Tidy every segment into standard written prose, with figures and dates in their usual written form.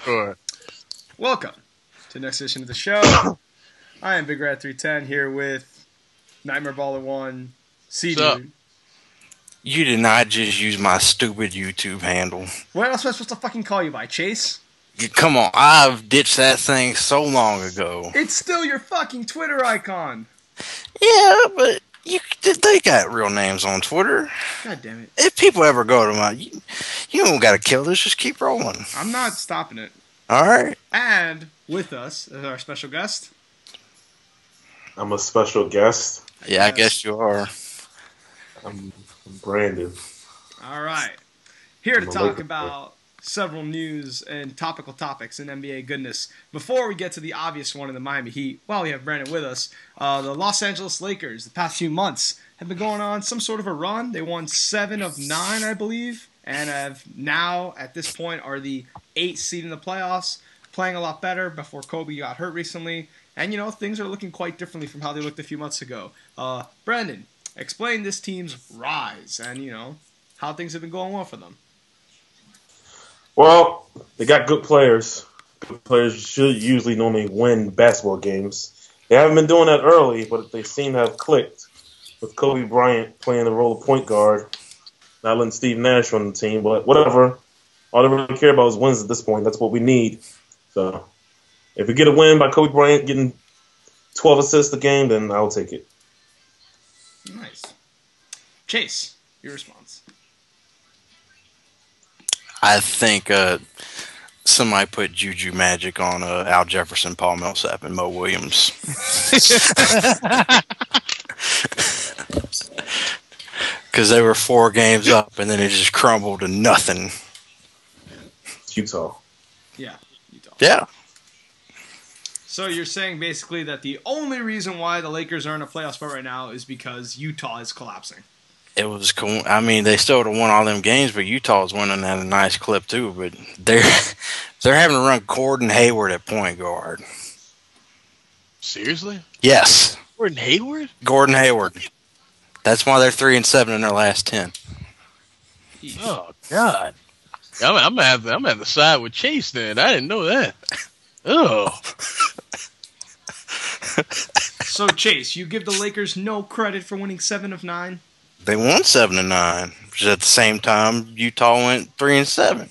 Sure. Welcome to the next edition of the show. I am Big Rat 310 here with Nightmareballa1, Cdude. You did not just use my stupid YouTube handle. What else am I supposed to fucking call you by, Chase? Come on, I've ditched that thing so long ago. It's still your fucking Twitter icon. Yeah, but they got real names on Twitter. God damn it. If people ever go to my... You don't got to kill this, just keep rolling. I'm not stopping it. All right. And with us is our special guest. I'm a special guest. Yeah, I guess you are. I'm Brandon. All right. Here to talk about several news and topical topics in NBA goodness. Before we get to the obvious one in the Miami Heat, while we have Brandon with us, the Los Angeles Lakers, the past few months, have been going on some sort of a run. They won 7 of 9, I believe, and have now, at this point, are the 8th seed in the playoffs, playing a lot better before Kobe got hurt recently. And, you know, things are looking quite differently from how they looked a few months ago. Brandon, explain this team's rise and, you know, how things have been going well for them. Well, they got good players. Good players should usually normally win basketball games. They haven't been doing that early, but they seem to have clicked with Kobe Bryant playing the role of point guard, not letting Steve Nash run the team, but whatever. All they really care about is wins at this point. That's what we need. So if we get a win by Kobe Bryant getting 12 assists a game, then I'll take it. Nice. Chase, your response. I think somebody put Juju Magic on Al Jefferson, Paul Millsap, and Mo Williams. Because they were 4 games up, and then it just crumbled to nothing. Utah. Yeah, Utah. Yeah. So you're saying basically that the only reason why the Lakers are in a playoff spot right now is because Utah is collapsing. It was cool. I mean, they still would have won all them games, but Utah's winning at a nice clip too. But they're having to run Gordon Hayward at point guard. Seriously? Yes. Gordon Hayward? Gordon Hayward. That's why they're 3-7 in their last 10. Oh God! I'm gonna have to side with Chase then. I didn't know that. Oh. So Chase, you give the Lakers no credit for winning 7 of 9? They won 7 of 9. Which at the same time, Utah went 3-7.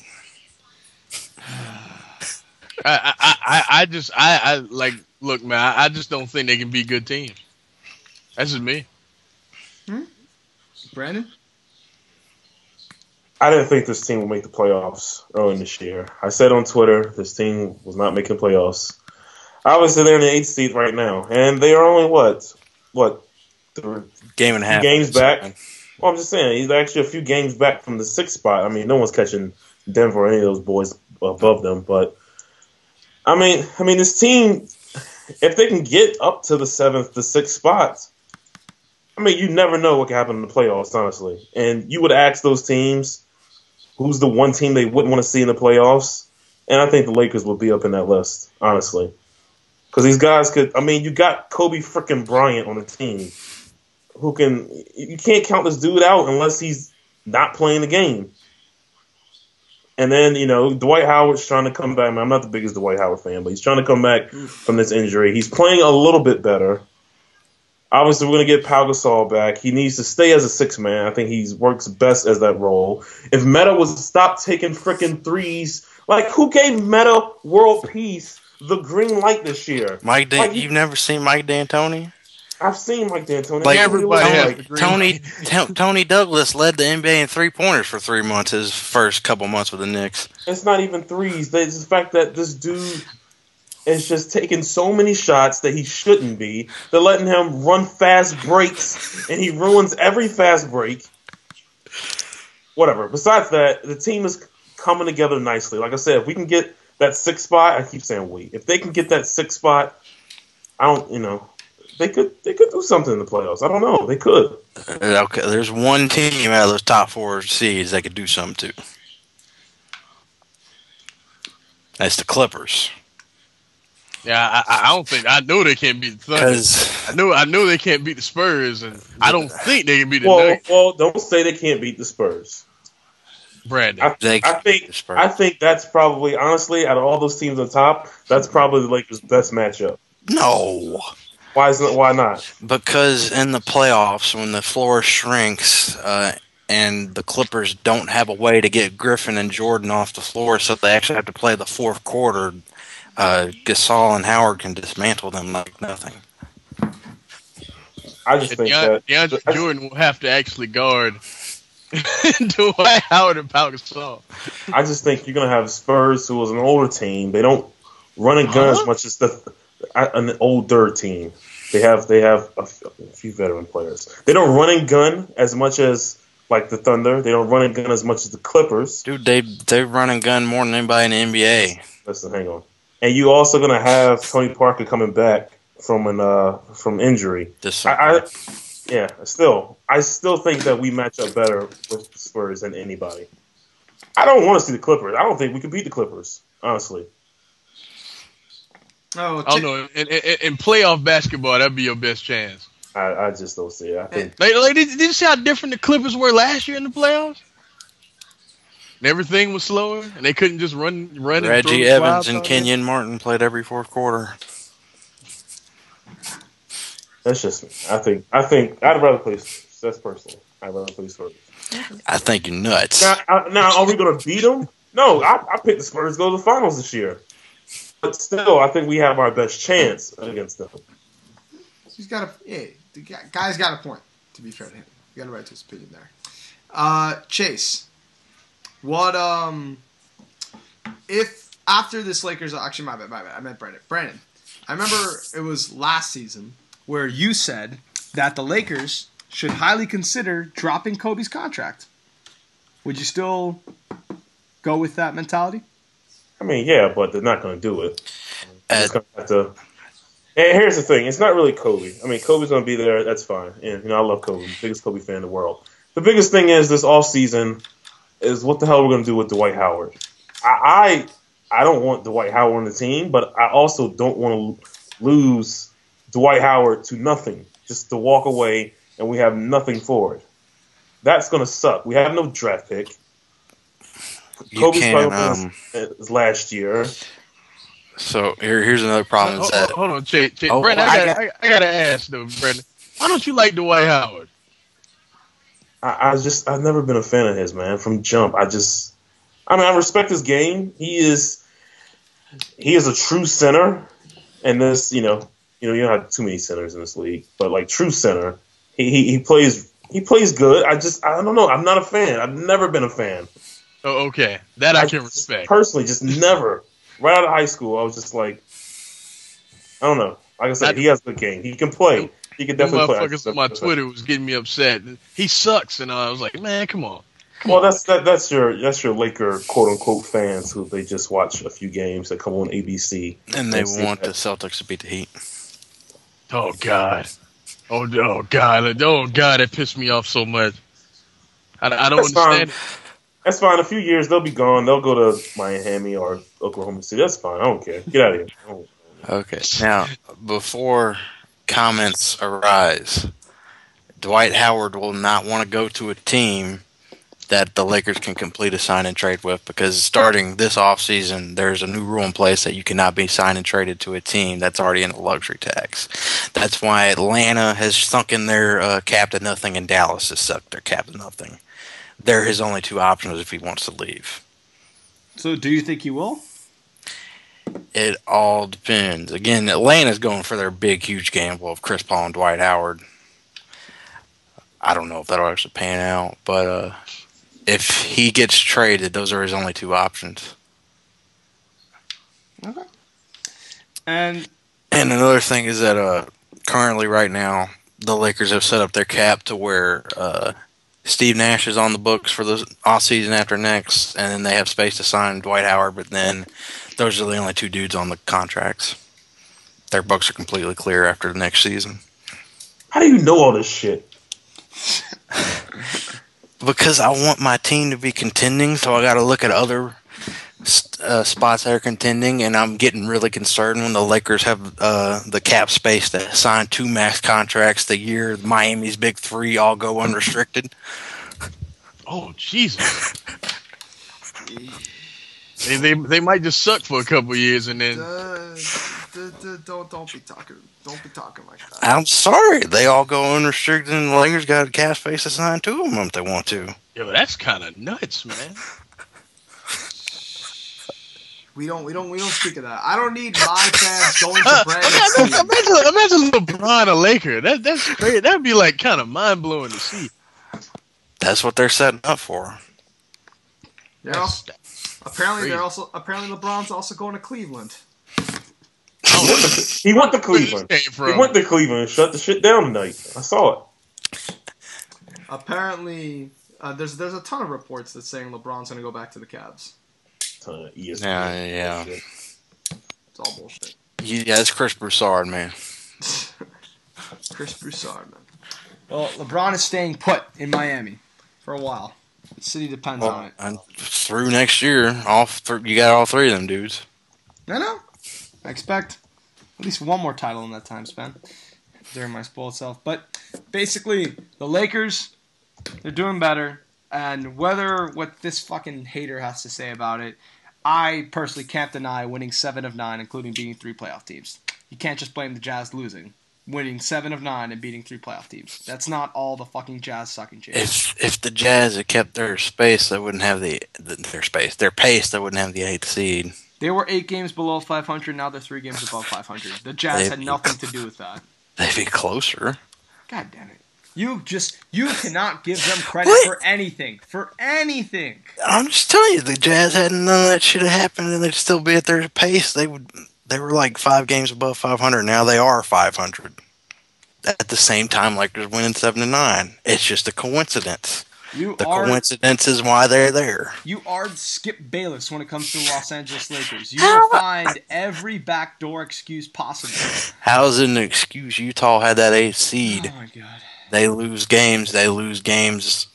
I like, look, man, I just don't think they can be good teams. That's just me. Brandon? I didn't think this team would make the playoffs early this year. I said on Twitter this team was not making the playoffs. Obviously, they're in the 8th seed right now, and they are only Game and a half. games back. Well, I'm just saying, he's actually a few games back from the 6th spot. I mean, no one's catching Denver or any of those boys above them, but I mean, this team, if they can get up to the 7th, the 6th spot, I mean, you never know what can happen in the playoffs, honestly. And you would ask those teams, who's the one team they wouldn't want to see in the playoffs? And I think the Lakers would be up in that list, honestly. Because these guys could, I mean, you got Kobe freaking Bryant on the team. You can't count this dude out unless he's not playing the game. And then, you know, Dwight Howard's trying to come back. I'm not the biggest Dwight Howard fan, but he's trying to come back from this injury. He's playing a little bit better. Obviously, we're going to get Pau Gasol back. He needs to stay as a 6th man. I think he works best as that role. If Meta was stop taking freaking threes, like, who gave Meta world peace the green light this year? You've never seen Mike D'Antoni? I've seen Mike D'Antoni. Like, everybody Tony Douglas led the NBA in 3-pointers for 3 months, his first couple months with the Knicks. It's not even threes. It's the fact that this dude is just taking so many shots that he shouldn't be. They're letting him run fast breaks, and he ruins every fast break. Whatever. Besides that, the team is coming together nicely. Like I said, if we can get that 6th spot, I keep saying we. If they can get that 6th spot, they could do something in the playoffs. I don't know. They could. Okay, there's one team out of those top 4 seeds that could do something to. That's the Clippers. Yeah, I don't think. I know they can't beat the Thunder. I know they can't beat the Spurs, and I don't think they can beat the Nuggets. Well, don't say they can't beat the Spurs. Brandon. I think that's probably, honestly, out of all those teams on top, that's probably the Lakers' best matchup. No. Why not? Because in the playoffs, when the floor shrinks and the Clippers don't have a way to get Griffin and Jordan off the floor, so they actually have to play the fourth quarter, Gasol and Howard can dismantle them like nothing. I just think that DeAndre Jordan will have to actually guard Dwight Howard and Pau Gasol. I just think you're going to have Spurs, who is an older team. They don't run and gun as much as an older team. They have a few veteran players. They don't run and gun as much as like the Thunder. They don't run and gun as much as the Clippers. Dude, they run and gun more than anybody in the NBA. Listen, hang on. And you also going to have Tony Parker coming back from injury. I still think that we match up better with the Spurs than anybody. I don't want to see the Clippers. I don't think we can beat the Clippers, honestly. Oh, I don't know. In playoff basketball, that'd be your best chance. I just don't see it. I think. Did you see how different the Clippers were last year in the playoffs? And everything was slower, and they couldn't just run. Reggie Evans and Kenyon Martin played every fourth quarter. That's just me. I think I'd rather play. That's personal. I'd rather play Spurs. I think you're nuts. Now, are we going to beat them? No, I picked the Spurs to go to the finals this year. But still, I think we have our best chance against them. The guy's got a point, to be fair to him. You got to right to his opinion there. Chase, what, if after this Lakers, actually, my bad, I meant Brandon. Brandon, I remember it was last season where you said that the Lakers should highly consider dropping Kobe's contract. Would you still go with that mentality? I mean, yeah, but they're not going to do it. Gonna have to. And here's the thing: it's not really Kobe. I mean, Kobe's going to be there. That's fine. And I love Kobe, biggest Kobe fan in the world. The biggest thing is this offseason is what the hell we're going to do with Dwight Howard. I don't want Dwight Howard on the team, but I also don't want to lose Dwight Howard to nothing, just to walk away and we have nothing for it. That's going to suck. We have no draft pick. Kobe's probably last year. So here's another problem. Hold on, Brandon. I gotta ask though, Brandon. Why don't you like Dwight Howard? I've never been a fan of his, man. From jump, I respect his game. He is a true center, and this, you don't have too many centers in this league, but like true center, he plays good. I don't know. I'm not a fan. I've never been a fan. Oh, okay. That I can respect. Personally, just never. Right out of high school, I was just like, I don't know. Like I said, he has a good game. He can play. He can definitely play. Motherfuckers on my Twitter was getting me upset. He sucks, and I was like, man, come on. Well, that's your Laker quote unquote fans who they just watch a few games that come on ABC and they want the Celtics to beat the Heat. Oh God. Oh God! It pissed me off so much. I don't understand. That's fine. A few years, they'll be gone. They'll go to Miami or Oklahoma City. That's fine. I don't care. Get out of here. Okay. Now, before comments arise, Dwight Howard will not want to go to a team that the Lakers can complete a sign and trade with, because starting this offseason, there's a new rule in place that you cannot be signed and traded to a team that's already in the luxury tax. That's why Atlanta has sunk in their cap to nothing and Dallas has sucked their cap to nothing. They're his only two options if he wants to leave. So do you think he will? It all depends. Again, Atlanta's going for their big, huge gamble of Chris Paul and Dwight Howard. I don't know if that'll actually pan out, but if he gets traded, those are his only two options. Okay. And another thing is that currently right now, the Lakers have set up their cap to where Steve Nash is on the books for the offseason after next, and then they have space to sign Dwight Howard, but then those are the only two dudes on the contracts. Their books are completely clear after the next season. How do you know all this shit? Because I want my team to be contending, so I got to look at other spots that are contending, and I'm getting really concerned when the Lakers have the cap space to sign 2 max contracts the year Miami's big 3 all go unrestricted. Oh, Jesus. They might just suck for a couple years and then. Don't be talking like that. I'm sorry. They all go unrestricted, and the Lakers got a cash space assigned to them if they want to. Yo, that's kind of nuts, man. We don't speak of that. I don't need my fans going to Brandon. Imagine LeBron a Laker. That's great. That'd be like kind of mind blowing to see. That's what they're setting up for. Yeah. Apparently LeBron's also going to Cleveland. He went to Cleveland. He went to Cleveland and shut the shit down tonight. I saw it. Apparently, there's a ton of reports that saying LeBron's going to go back to the Cavs. Yeah. It's all bullshit. Yeah, it's Chris Broussard, man. Chris Broussard, man. Well, LeBron is staying put in Miami for a while. The city depends on it. And through next year, you got all three of them dudes. I know. I expect at least one more title in that time span during my spoiled self. But basically, the Lakers, they're doing better. And whether what this fucking hater has to say about it, I personally can't deny winning 7 of 9, including beating 3 playoff teams. You can't just blame the Jazz losing. Winning 7 of 9 and beating 3 playoff teams. That's not all the fucking Jazz sucking chance. If the Jazz had kept their space, they wouldn't have their pace. They wouldn't have the 8th seed. They were 8 games below 500. Now they're 3 games above 500. The Jazz had nothing to do with that. They'd be closer. God damn it! You cannot give them credit for anything. For anything. I'm just telling you, the Jazz had none of that shit have happened, and they'd still be at their pace. They were like 5 games above 500. Now they are 500. At the same time, Lakers winning 7 to 9. It's just a coincidence. Coincidence is why they're there. You are Skip Bayless when it comes to the Los Angeles Lakers. You will find every backdoor excuse possible. How's it an excuse? Utah had that 8th seed. Oh my god. They lose games. They lose games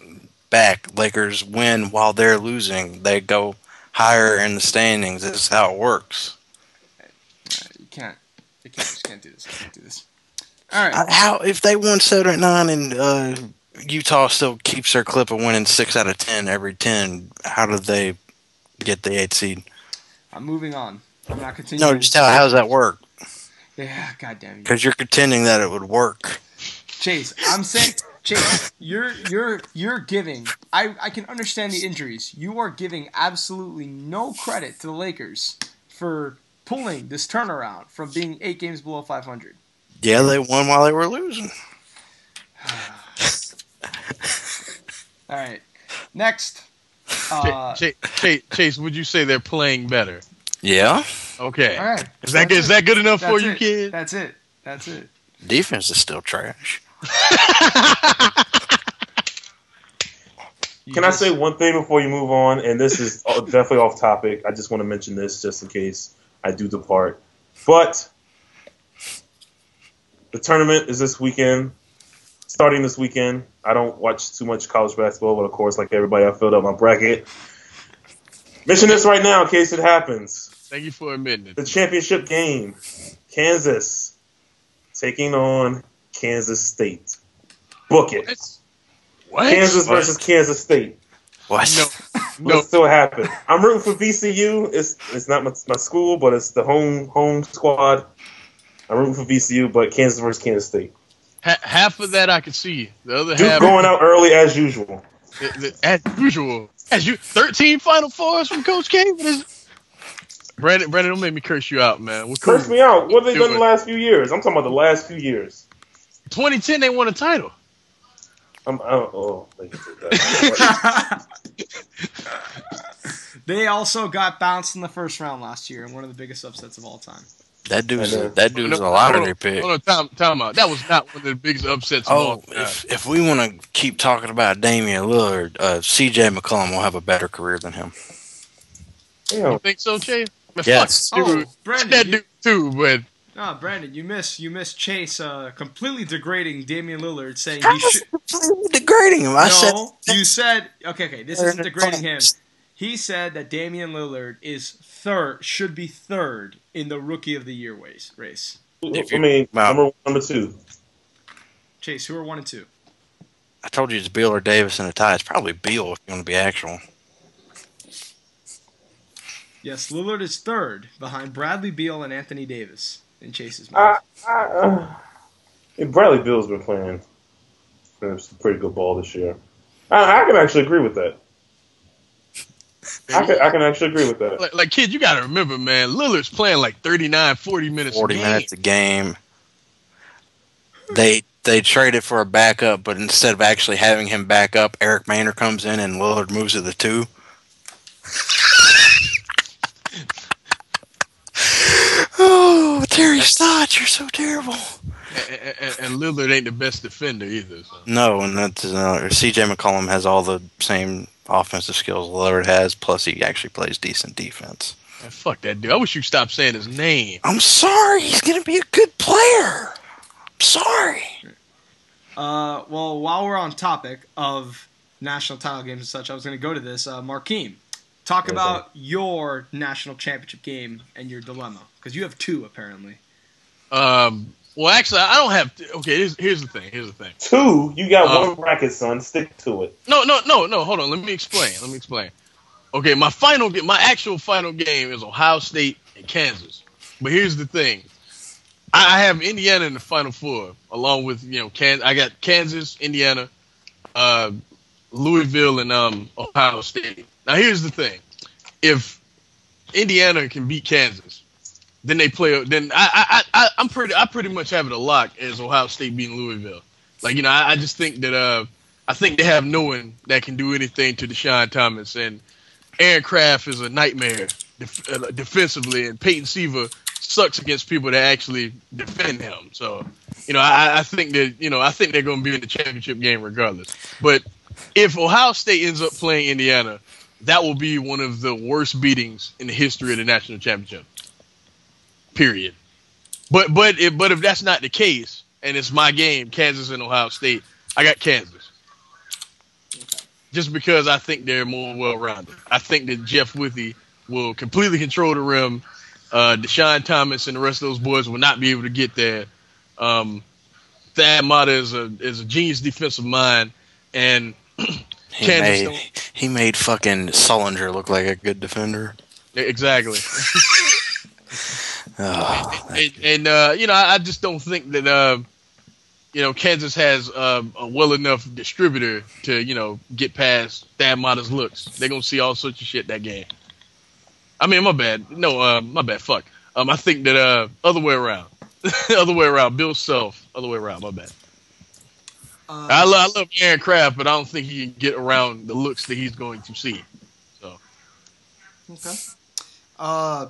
back. Lakers win while they're losing. They go higher in the standings. This is how it works. You just can't do this. You can't do this. All right. How if they won 7 or 9 and Utah still keeps their clip of winning 6 out of 10 every 10? How did they get the 8th seed? I'm moving on. I'm not continuing. No, just how does that work? Yeah, goddamn you. Because you're contending that it would work. Chase, I'm saying, Chase, you're giving. I can understand the injuries. You are giving absolutely no credit to the Lakers for pulling this turnaround from being 8 games below 500. Yeah, they won while they were losing. All right. Next. Chase, would you say they're playing better? Yeah. Okay. All right. Is that good enough for you, kid? That's it. Defense is still trash. Can I say one thing before you move on? And this is definitely off topic. I just want to mention this just in case I do depart. But the tournament is this weekend. Starting this weekend. I don't watch too much college basketball, but of course, like everybody, I filled up my bracket. Mention this right now in case it happens. Thank you for admitting it. The championship game. Kansas taking on Kansas State. Book it. What? Kansas versus Kansas State. What? No. What's still happen? I'm rooting for VCU. It's not my school, but it's the home squad. I'm rooting for VCU, but Kansas versus Kansas State. Half of that I could see. The other Duke half going out early as usual. As usual. 13 Final Fours from Coach K. Brandon, don't make me curse you out, man. Curse me out. What have they done in the last few years? I'm talking about the last few years. 2010, they won a title. They also got bounced in the first round last year in one of the biggest upsets of all time. That dude's a lottery pick. Hold on, time out. That was not one of the biggest upsets of all time. If we want to keep talking about Damian Lillard, C.J. McCollum will have a better career than him. You think so, Jay? Yes. Brandon, that dude too, but no, Brandon, you miss Chase completely degrading Damian Lillard, saying he should completely degrading him. You said okay. This isn't degrading him. He said that Damian Lillard should be third in the Rookie of the Year race. Number 2. Chase, who are 1 and 2? I told you it's Beal or Davis in a tie. It's probably Beal if you want to be actual. Yes, Lillard is third behind Bradley Beal and Anthony Davis in Chase's mind. Bradley Beal's been playing some pretty good ball this year. I can actually agree with that. I can actually agree with that. Like kid, you got to remember, man, Lillard's playing like 39, 40 minutes 40 a game. minutes a game. They traded for a backup, but instead of actually having him back up, Eric Maynor comes in and Lillard moves to the 2. Oh, Terry Stotts, you're so terrible. And Lillard ain't the best defender either. So. No, and that's C.J. McCollum has all the same offensive skills Lillard has, plus he actually plays decent defense. Man, fuck that dude. I wish you stopped saying his name. I'm sorry. He's going to be a good player. I'm sorry. Well, while we're on topic of national title games and such, I was going to go to this. Markeem, talk about your national championship game and your dilemma, because you have 2 apparently. Well, actually, I don't have. Okay, here's the thing. 2, you got one bracket, son. Stick to it. No. Hold on. Let me explain. Okay, my actual final game is Ohio State and Kansas. But here's the thing. I have Indiana in the Final Four, along with I got Kansas, Indiana, Louisville, and Ohio State. Now here's the thing: if Indiana can beat Kansas, then they play. Then I pretty much have it a lock as Ohio State beating Louisville. Like I just think that I think they have no one that can do anything to Deshaun Thomas, and Aaron Kraft is a nightmare defensively, and Peyton Seaver sucks against people that actually defend him. So, I think that, I think they're going to be in the championship game regardless. But if Ohio State ends up playing Indiana, that will be one of the worst beatings in the history of the national championship. Period. But if that's not the case, and it's my game, Kansas and Ohio State, I got Kansas. Just because I think they're more well-rounded. I think that Jeff Withey will completely control the rim. Deshaun Thomas and the rest of those boys will not be able to get there. Thad Matta is a genius defensive mind, and he made fucking Sullinger look like a good defender. Exactly. I just don't think that Kansas has a well enough distributor to get past Thad Matta's looks. They're gonna see all sorts of shit that game. I mean, my bad. No, my bad. Fuck. I think that other way around. Other way around. Bill Self. Other way around. My bad. I love Aaron Kraft, but I don't think he can get around the looks that he's going to see. So. Okay.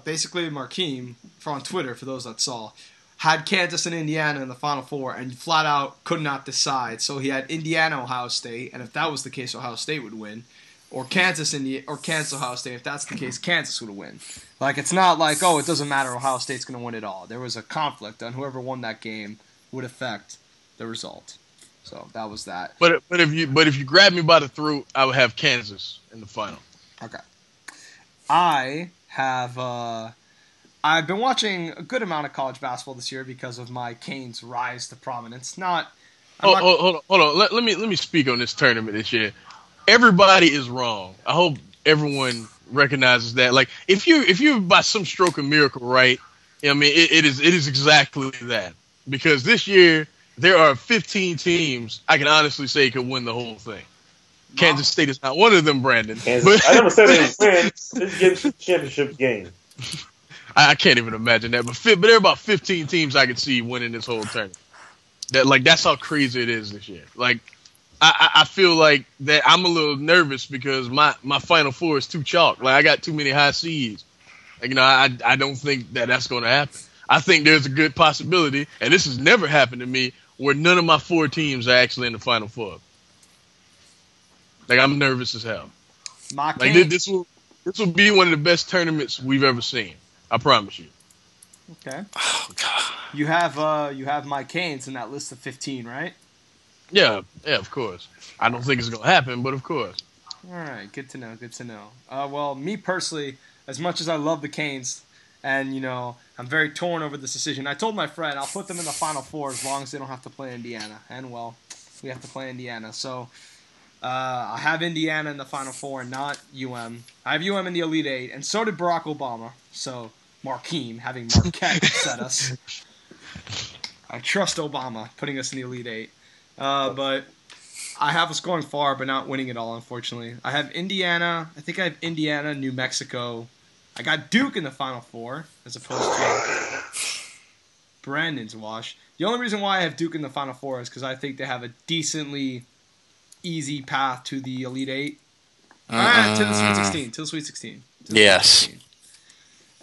Basically, Markeem, on Twitter, for those that saw, had Kansas and Indiana in the Final Four, and flat out could not decide. So he had Indiana, Ohio State, and if that was the case, Ohio State would win. Or Kansas, Ohio State. If that's the case, Kansas would win. Like, it's not like, it doesn't matter, Ohio State's going to win it all. There was a conflict, and whoever won that game would affect the result. So that was that. But if you grab me by the throat, I would have Kansas in the final. Okay. I have I've been watching a good amount of college basketball this year because of my Canes' rise to prominence. Hold on. Let me speak on this tournament this year. Everybody is wrong. I hope everyone recognizes that. Like, if you by some stroke of miracle, right? I mean, it is exactly that. Because this year there are 15 teams I can honestly say could win the whole thing. Wow. Kansas State is not one of them, Brandon. I never said they would win. This is championship game. I can't even imagine that. But there are about 15 teams I could see winning this whole tournament. That's how crazy it is this year. Like, I feel like that I'm a little nervous because my Final Four is too chalk. Like, I got too many high seeds. Like, I don't think that's going to happen. I think there's a good possibility, and this has never happened to me, where none of my 4 teams are actually in the Final Four. Like, I'm nervous as hell. This will be one of the best tournaments we've ever seen. I promise you. Okay. Oh God. You have my Canes in that list of 15, right? Yeah, of course. I don't think it's gonna happen, but of course. All right, good to know. Well, me personally, as much as I love the Canes, and I'm very torn over this decision. I told my friend I'll put them in the Final Four as long as they don't have to play Indiana, and well, we have to play Indiana. So I have Indiana in the Final Four and not UM. I have UM in the Elite Eight, and so did Barack Obama. So Markeem, having Marquette upset us. I trust Obama putting us in the Elite Eight. But I have us going far, but not winning it all, unfortunately. I have Indiana. I think I have Indiana, New Mexico. I got Duke in the Final Four, as opposed to Brandon's wash. The only reason why I have Duke in the Final Four is because I think they have a decently easy path to the Elite Eight. To the Sweet 16. To the Sweet 16. Yes. Sweet 16.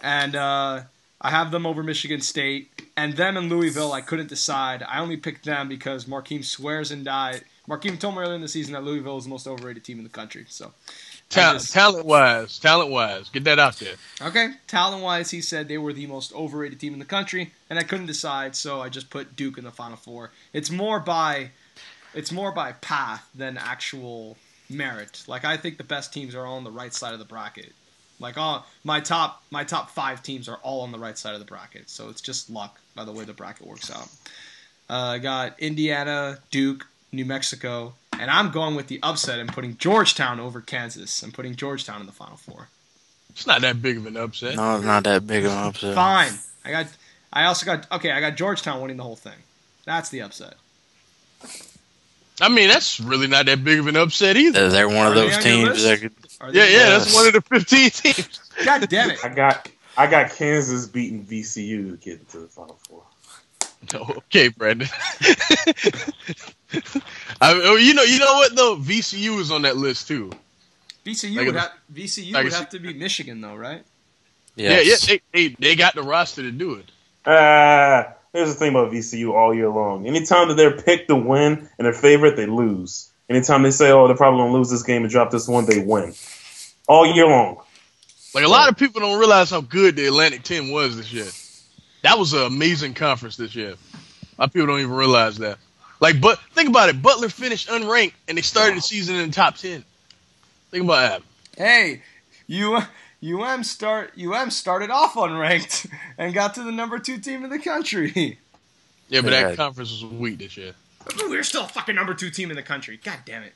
And I have them over Michigan State. And them and Louisville, I couldn't decide. I only picked them because Markeem swears and died. Markeem told me earlier in the season that Louisville is the most overrated team in the country. So, talent-wise, get that out there. Okay, talent-wise, he said they were the most overrated team in the country, and I couldn't decide, so I just put Duke in the Final Four. It's more by path than actual merit. Like, I think the best teams are all on the right side of the bracket. Like, my top 5 teams are all on the right side of the bracket, so it's just luck by the way the bracket works out. I got Indiana, Duke, New Mexico, and I'm going with the upset and putting Georgetown over Kansas. I'm putting Georgetown in the Final Four. It's not that big of an upset. No, it's not that big of an upset. Fine. I got Georgetown winning the whole thing. That's the upset. I mean, that's really not that big of an upset either. They're one of those teams that could. That's one of the 15 teams. God damn it! I got Kansas beating VCU to get into the Final Four. Okay, Brandon. You know what though? VCU is on that list too. VCU would have to be Michigan though, right? Yes. Yeah. They got the roster to do it. Here's the thing about VCU all year long. Anytime that they're picked to win and they're favorite, they lose. Anytime they say, "Oh, they're probably gonna lose this game and drop this one," they win. All year long. Like a lot of people don't realize how good the Atlantic 10 was this year. That was an amazing conference this year. A lot of people don't even realize that. Like, but think about it. Butler finished unranked, and they started the season in the top 10. Think about that. Hey, UM started off unranked and got to the number 2 team in the country. Yeah, but that conference was weak this year. We were still a fucking number 2 team in the country. God damn it.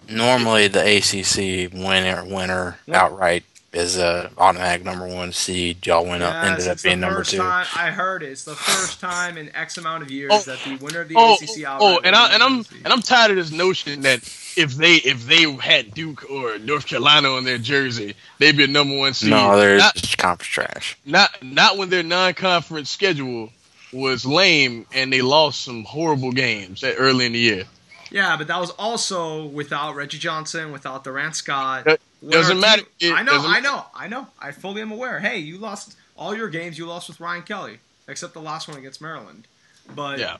Normally, the ACC winner outright is a automatic number 1 seed. Y'all ended up being number 2. I heard it's the first time in X amount of years that the winner of the ACC outright. I'm tired of this notion that if they had Duke or North Carolina on their jersey, they'd be a number 1 seed. No, they're just conference trash. Not when their non-conference schedule was lame and they lost some horrible games early in the year. Yeah, but that was also without Reggie Johnson, without Durant Scott. Doesn't matter. I know. I fully am aware. Hey, you lost all your games. You lost with Ryan Kelly, except the last one against Maryland. But yeah,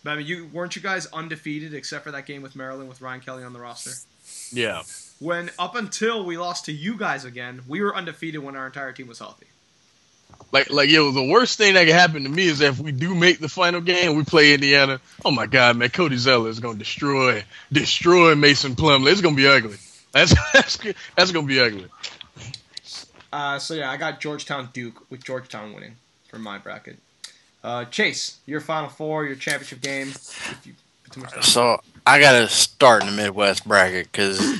I mean, weren't you guys undefeated except for that game with Maryland with Ryan Kelly on the roster? Yeah. When up until we lost to you guys again, we were undefeated when our entire team was healthy. The worst thing that can happen to me is that if we do make the final game, we play Indiana. Oh my God, man, Cody Zeller is going to destroy Mason Plumlee. It's going to be ugly. That's going to be ugly. So yeah, I got Georgetown Duke with Georgetown winning for my bracket. Chase, your Final Four, your championship game. So I got to start in the Midwest bracket because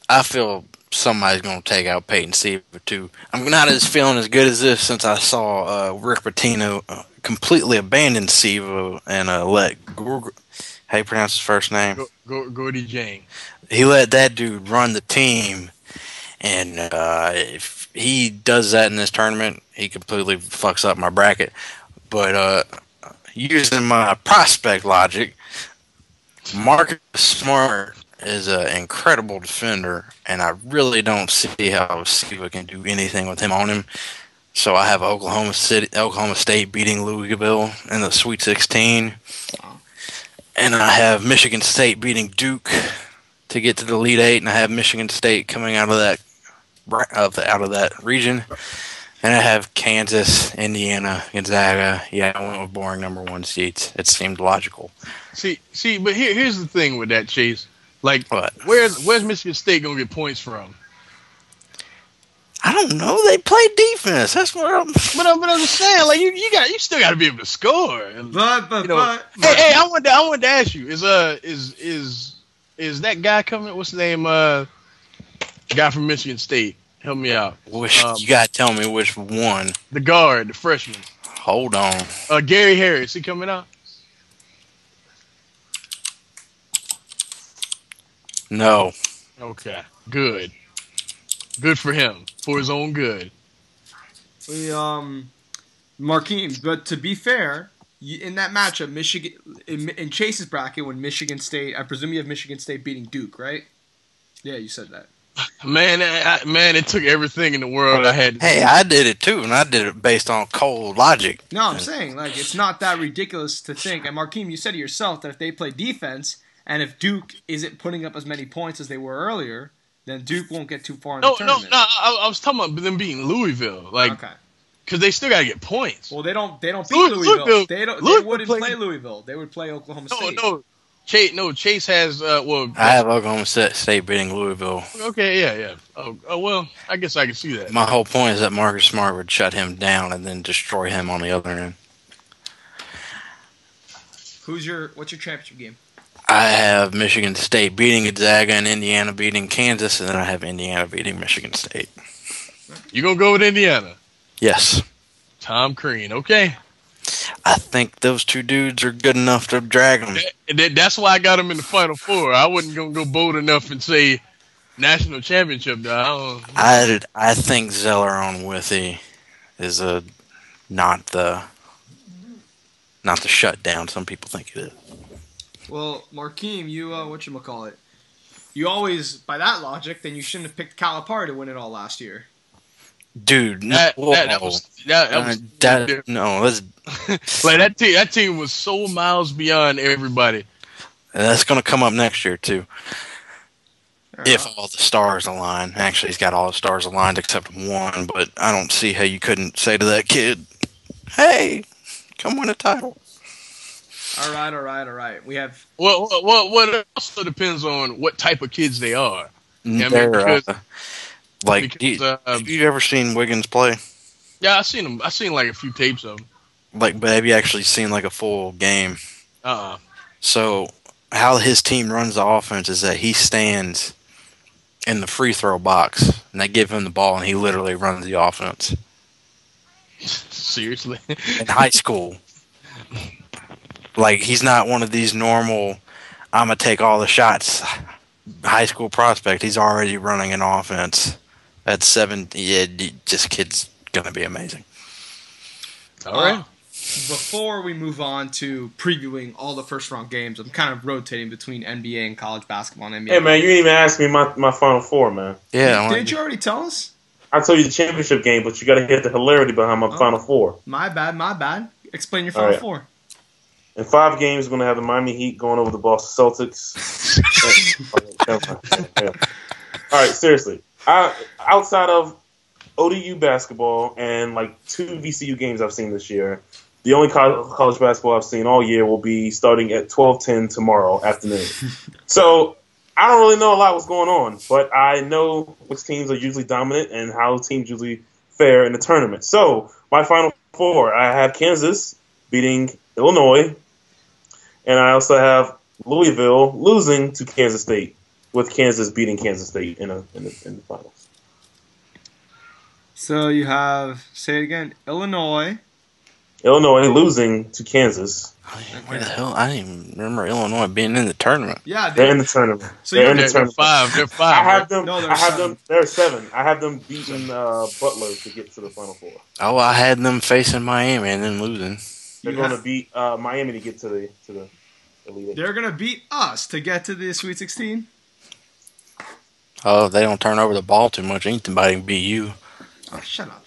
I feel somebody's going to take out Peyton Siva too. I'm not feeling as good as this since I saw Rick Pitino completely abandon Siva and let how you pronounce his first name? Gordy Jang. He let that dude run the team, and if he does that in this tournament, he completely fucks up my bracket. But using my prospect logic, Marcus Smart is an incredible defender, and I really don't see how Siva can do anything with him on him. So I have Oklahoma State beating Louisville in the Sweet 16, and I have Michigan State beating Duke to get to the Elite 8, and I have Michigan State coming out of that region, and I have Kansas, Indiana, Gonzaga. Yeah, I went with boring number 1 seeds. It seemed logical. See, but here's the thing with that, Chase. Like, what? Where's Michigan State gonna get points from? I don't know. They play defense. That's what I'm. But I'm just saying, like you still got to be able to score. But hey, I wanted to ask you: is is that guy coming? What's his name? Guy from Michigan State. Help me out. You gotta tell me which one. The guard, the freshman. Hold on. Gary Harris. He coming out? No. Okay. Good. Good for him. For his own good. Markeem, but to be fair, in that matchup, Michigan in Chase's bracket, when Michigan State, I presume you have Michigan State beating Duke, right? Yeah, you said that. Man, it took everything in the world I had. Hey, I did it too, and I did it based on cold logic. No, I'm saying, like, it's not that ridiculous to think. And Markeem, you said to yourself that if they play defense, and if Duke isn't putting up as many points as they were earlier, then Duke won't get too far in the tournament. No, I was talking about them beating Louisville, like, because they still gotta get points. Well, they don't beat Louisville. They wouldn't play Louisville. They would play Oklahoma State. Chase has I have Oklahoma State beating Louisville. Okay, yeah. Oh well, I guess I can see that. My whole point is that Marcus Smart would shut him down and then destroy him on the other end. What's your championship game? I have Michigan State beating Gonzaga and Indiana beating Kansas, and then I have Indiana beating Michigan State. You gonna go with Indiana? Yes. Tom Crean, okay. I think those two dudes are good enough to drag them. That's why I got them in the Final Four. I wasn't gonna go bold enough and say national championship. Though. I think Zeller on Withy is not the shutdown some people think it is. Well, Markeem, you whatchamacallit? You always, by that logic, then you shouldn't have picked Calipari to win it all last year. Dude, no. That was like that team was so miles beyond everybody. And that's going to come up next year too. If all the stars align. Actually, he's got all the stars aligned except one, but I don't see how you couldn't say to that kid, "Hey, come win a title." All right. We have what also depends on what type of kids they are. Have you ever seen Wiggins play? Yeah, I've seen him. I've seen like a few tapes of him. But have you actually seen like a full game? So how his team runs the offense is that he stands in the free throw box, and they give him the ball, and he literally runs the offense. Seriously? In high school. Like, he's not one of these normal, I'm going to take all the shots, high school prospect. He's already running an offense at 7. Yeah, this kid's going to be amazing. All right. Before we move on to previewing all the first-round games, I'm kind of rotating between NBA and college basketball and NBA. Hey, man, you didn't even ask me my Final Four, man. Yeah. Didn't you already tell us? I told you the championship game, but you got to get the hilarity behind my Final Four. My bad. Explain your Final Four. In 5 games, we're going to have the Miami Heat going over the Boston Celtics. All right, seriously. Outside of ODU basketball and like 2 VCU games I've seen this year, the only college basketball I've seen all year will be starting at 12:10 tomorrow afternoon. So I don't really know a lot what's going on, but I know which teams are usually dominant and how teams usually fare in the tournament. So my Final Four, I have Kansas beating Illinois, and I also have Louisville losing to Kansas State, with Kansas beating Kansas State in the finals. So you have, say it again, Illinois losing to Kansas. Where the hell? I didn't even remember Illinois being in the tournament. Yeah, they're in the tournament. So they're in the tournament. They're 5. I have them. No, They're 7. I have them beating Butler to get to the Final Four. Oh, I had them facing Miami and then losing. They're going to beat Miami to get to the Elite Eight. They're going to beat us to get to the Sweet 16. Oh, they don't turn over the ball too much. Anybody can beat you. Oh, shut up.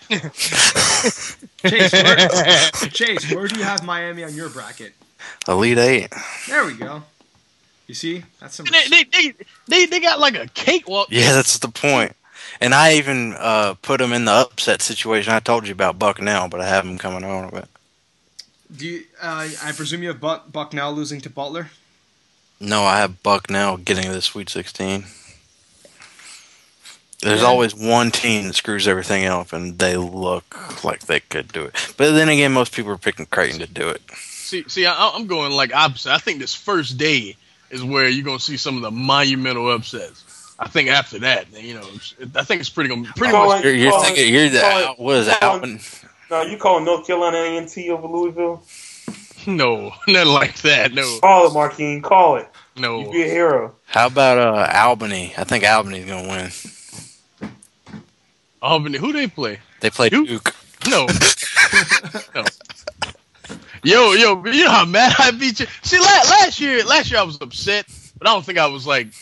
Chase, where do you have Miami on your bracket? Elite 8. There we go. You see? That's some. They got like a cakewalk. Yeah, that's the point. And I even put them in the upset situation. I told you about Bucknell, but I have them coming on with it. Do you? I presume you have Bucknell losing to Butler? No, I have Bucknell getting to the Sweet 16. There's always one team that screws everything up, and they look like they could do it. But then again, most people are picking Creighton to do it. See, I'm going like opposite. I think this first day, is where you're gonna see some of the monumental upsets. I think after that, I think it's pretty much. You're thinking what is it, Alvin? No, you calling North Carolina A&T over Louisville? No, nothing like that. No. Call it, Marquine. Call it. No. You be a hero. How about Albany? I think Albany's gonna win. Albany, who they play? They play Duke. No. No. Yo, you know how mad I beat you? See, last year I was upset, but I don't think I was like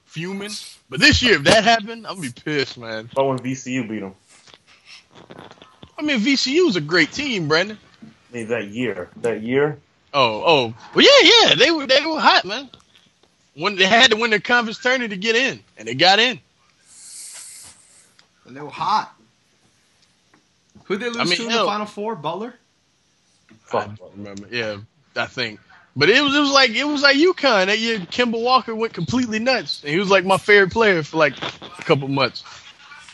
fuming. But this year, if that happened, I'm gonna be pissed, man. Oh, when VCU beat them. I mean, VCU is a great team, Brandon. I mean, that year. Oh, well, yeah, they were hot, man. When they had to win their conference tourney to get in, and they got in. And they were hot. Who'd they lose to in the Final Four? Butler? I don't remember. Yeah, I think. But it was like UConn that year. Kemba Walker went completely nuts, and he was like my favorite player for like a couple months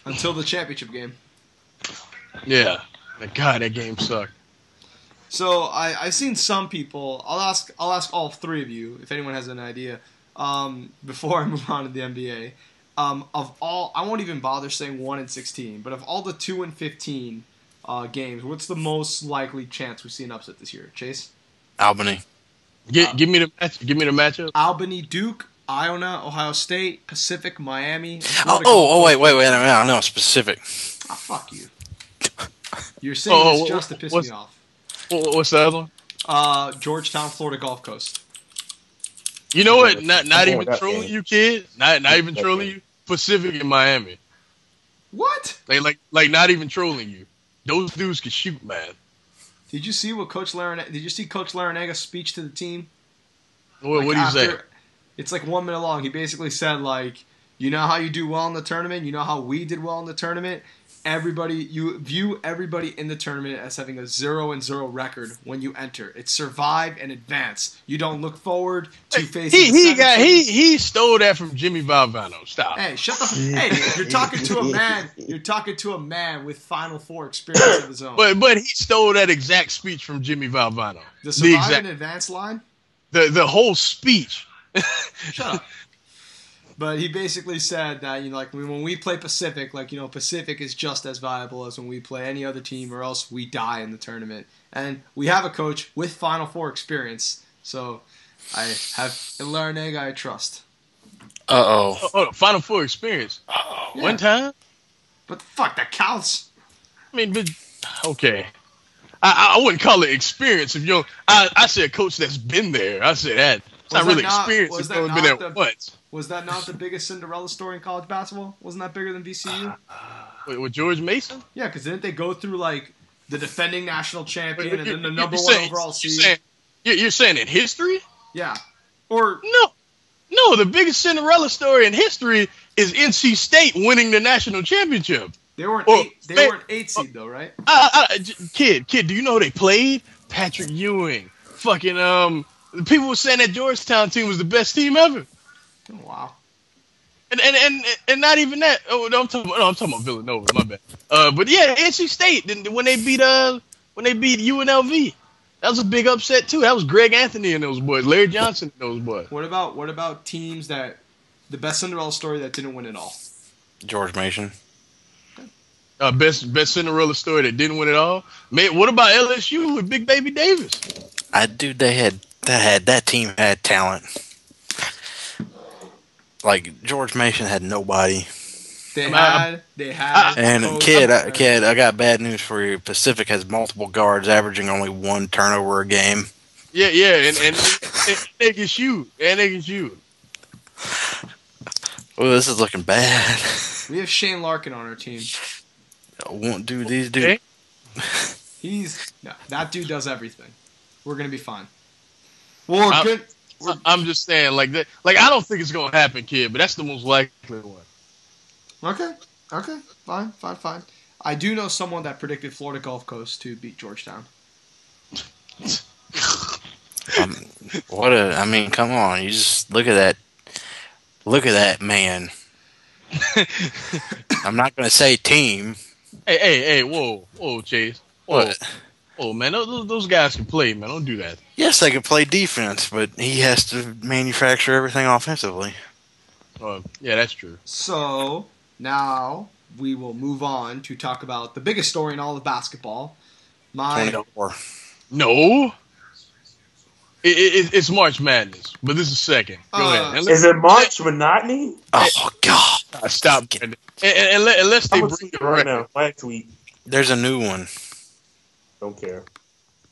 until the championship game. Yeah, God, that game sucked. So I've seen some people. I'll ask all three of you if anyone has an idea. Before I move on to the NBA, of all, I won't even bother saying 1-16, but of all the 2-15 games, what's the most likely chance we see an upset this year? Chase? Albany. Give me the matchup. Albany, Duke, Iona, Ohio State, Pacific, Miami. Wait, I know specific. Oh, fuck you. You're saying this just to piss me off. What's the other one? Georgetown, Florida Gulf Coast. You know what? Not even trolling you, kid. Not even trolling you. Pacific and Miami. What? Like not even trolling you. Those dudes can shoot, man. Did you see Coach Larrañaga's speech to the team? What did he say? It's like 1 minute long. He basically said, like, you know how you do well in the tournament? You know how we did well in the tournament? You view everybody in the tournament as having a 0-0 record when you enter. It's survive and advance. You don't look forward to facing. He stole that from Jimmy Valvano. Stop. Hey, shut the. Hey, you're talking to a man. You're talking to a man with Final Four experience of his own. But he stole that exact speech from Jimmy Valvano. The survive and advance line. The whole speech. Shut up. But he basically said that, like when we play Pacific, Pacific is just as valuable as when we play any other team, or else we die in the tournament. And we have a coach with Final Four experience, so I have Larrañaga I trust. Oh, Final Four experience. Yeah. One time. But fuck, that counts. I mean, okay. I wouldn't call it experience if you. I said coach that's been there. I said that. It's not really experience. It's only been there once. Was that not the biggest Cinderella story in college basketball? Wasn't that bigger than VCU? With George Mason? Yeah, because didn't they go through like the defending national champion and then the number one overall seed? You're saying in history? Yeah. Or no, the biggest Cinderella story in history is NC State winning the national championship. They were an 8 seed though, right? Kid, do you know who they played? Patrick Ewing. Fucking people were saying that Georgetown team was the best team ever. Oh, wow. And not even that. Oh, no, I'm talking about Villanova. My bad. But yeah, NC State when they beat UNLV, that was a big upset too. That was Greg Anthony and those boys, Larry Johnson and those boys. What about teams that the best Cinderella story that didn't win it all? George Mason. Best Cinderella story that didn't win it all. Man, what about LSU with Big Baby Davis? That team had talent. Like George Mason had nobody. They had. And kid, I got bad news for you. Pacific has multiple guards, averaging only 1 turnover a game. Yeah, and they can shoot, Well, this is looking bad. We have Shane Larkin on our team. Won't do these dudes. That dude does everything. We're gonna be fine. Well, good. I'm just saying, like that. Like I don't think it's gonna happen, kid, but that's the most likely one. Okay, fine. I do know someone that predicted Florida Gulf Coast to beat Georgetown. Come on! You just look at that. Look at that man. I'm not gonna say team. Hey! Whoa, Chase. What? Oh man, those guys can play, man. Don't do that. Yes, they can play defense, but he has to manufacture everything offensively. Yeah, that's true. So now we will move on to talk about the biggest story in all of basketball. 24. No. It's March Madness, but this is second. Go ahead. Is it March Monotony? Oh, God. Stop. And unless they I'm bring tweet right now. My tweet. There's a new one. Don't care.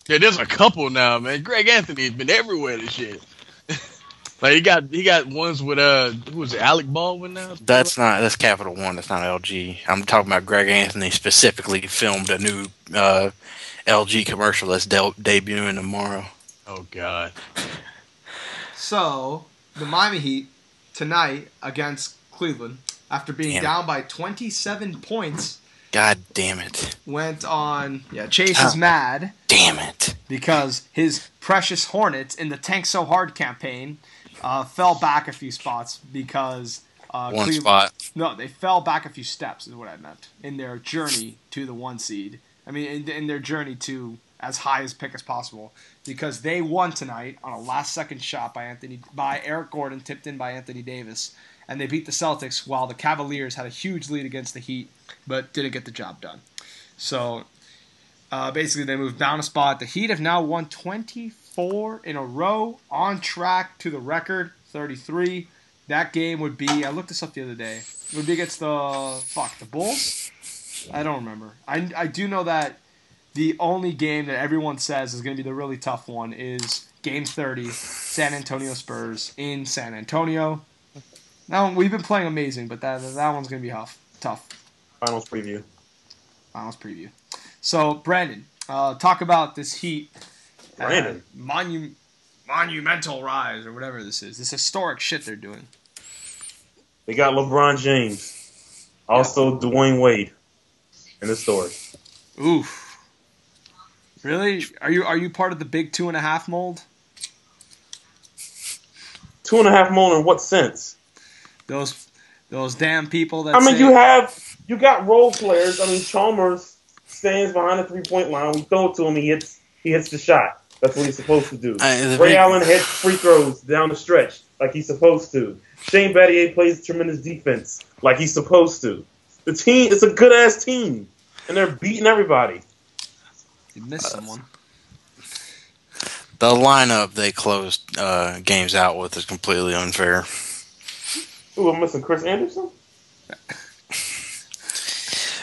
Yeah, there's a couple now, man. Greg Anthony has been everywhere this shit. Like he got ones with who was it, Alec Baldwin now? That's Capital One. That's not LG. I'm talking about Greg Anthony specifically filmed a new LG commercial that's debuting tomorrow. Oh God. So the Miami Heat tonight against Cleveland, after being down by 27 points. God damn it. Went on, Chase is mad. Damn it. Because his precious Hornets in the Tank So Hard campaign fell back a few spots because... one spot. No, they fell back a few steps is what I meant in their journey to the 1 seed. I mean, in their journey to as high as pick as possible. Because they won tonight on a last-second shot by Eric Gordon, tipped in by Anthony Davis. And they beat the Celtics while the Cavaliers had a huge lead against the Heat, but didn't get the job done. So, basically, they moved down a spot. The Heat have now won 24 in a row, on track to the record, 33. That game would be, I looked this up the other day, it would be against the Bulls? I don't remember. I do know that the only game that everyone says is going to be the really tough one is Game 30, San Antonio Spurs in San Antonio. Now, we've been playing amazing, but that one's going to be tough. Finals preview. So, Brandon, talk about this Heat. Brandon. Monumental rise, or whatever this is. This historic shit they're doing. They got LeBron James. Also, Dwayne Wade in the story. Oof. Really? Are you part of the big 2.5 mold? 2.5 mold in what sense? Those damn people that you got role players. I mean, Chalmers stands behind the 3-point line. We throw it to him. He hits the shot. That's what he's supposed to do. Ray Allen hits free throws down the stretch like he's supposed to. Shane Battier plays tremendous defense like he's supposed to. The team, it's a good-ass team, and they're beating everybody. You missed someone. The lineup they closed games out with is completely unfair. Ooh, I'm missing Chris Anderson?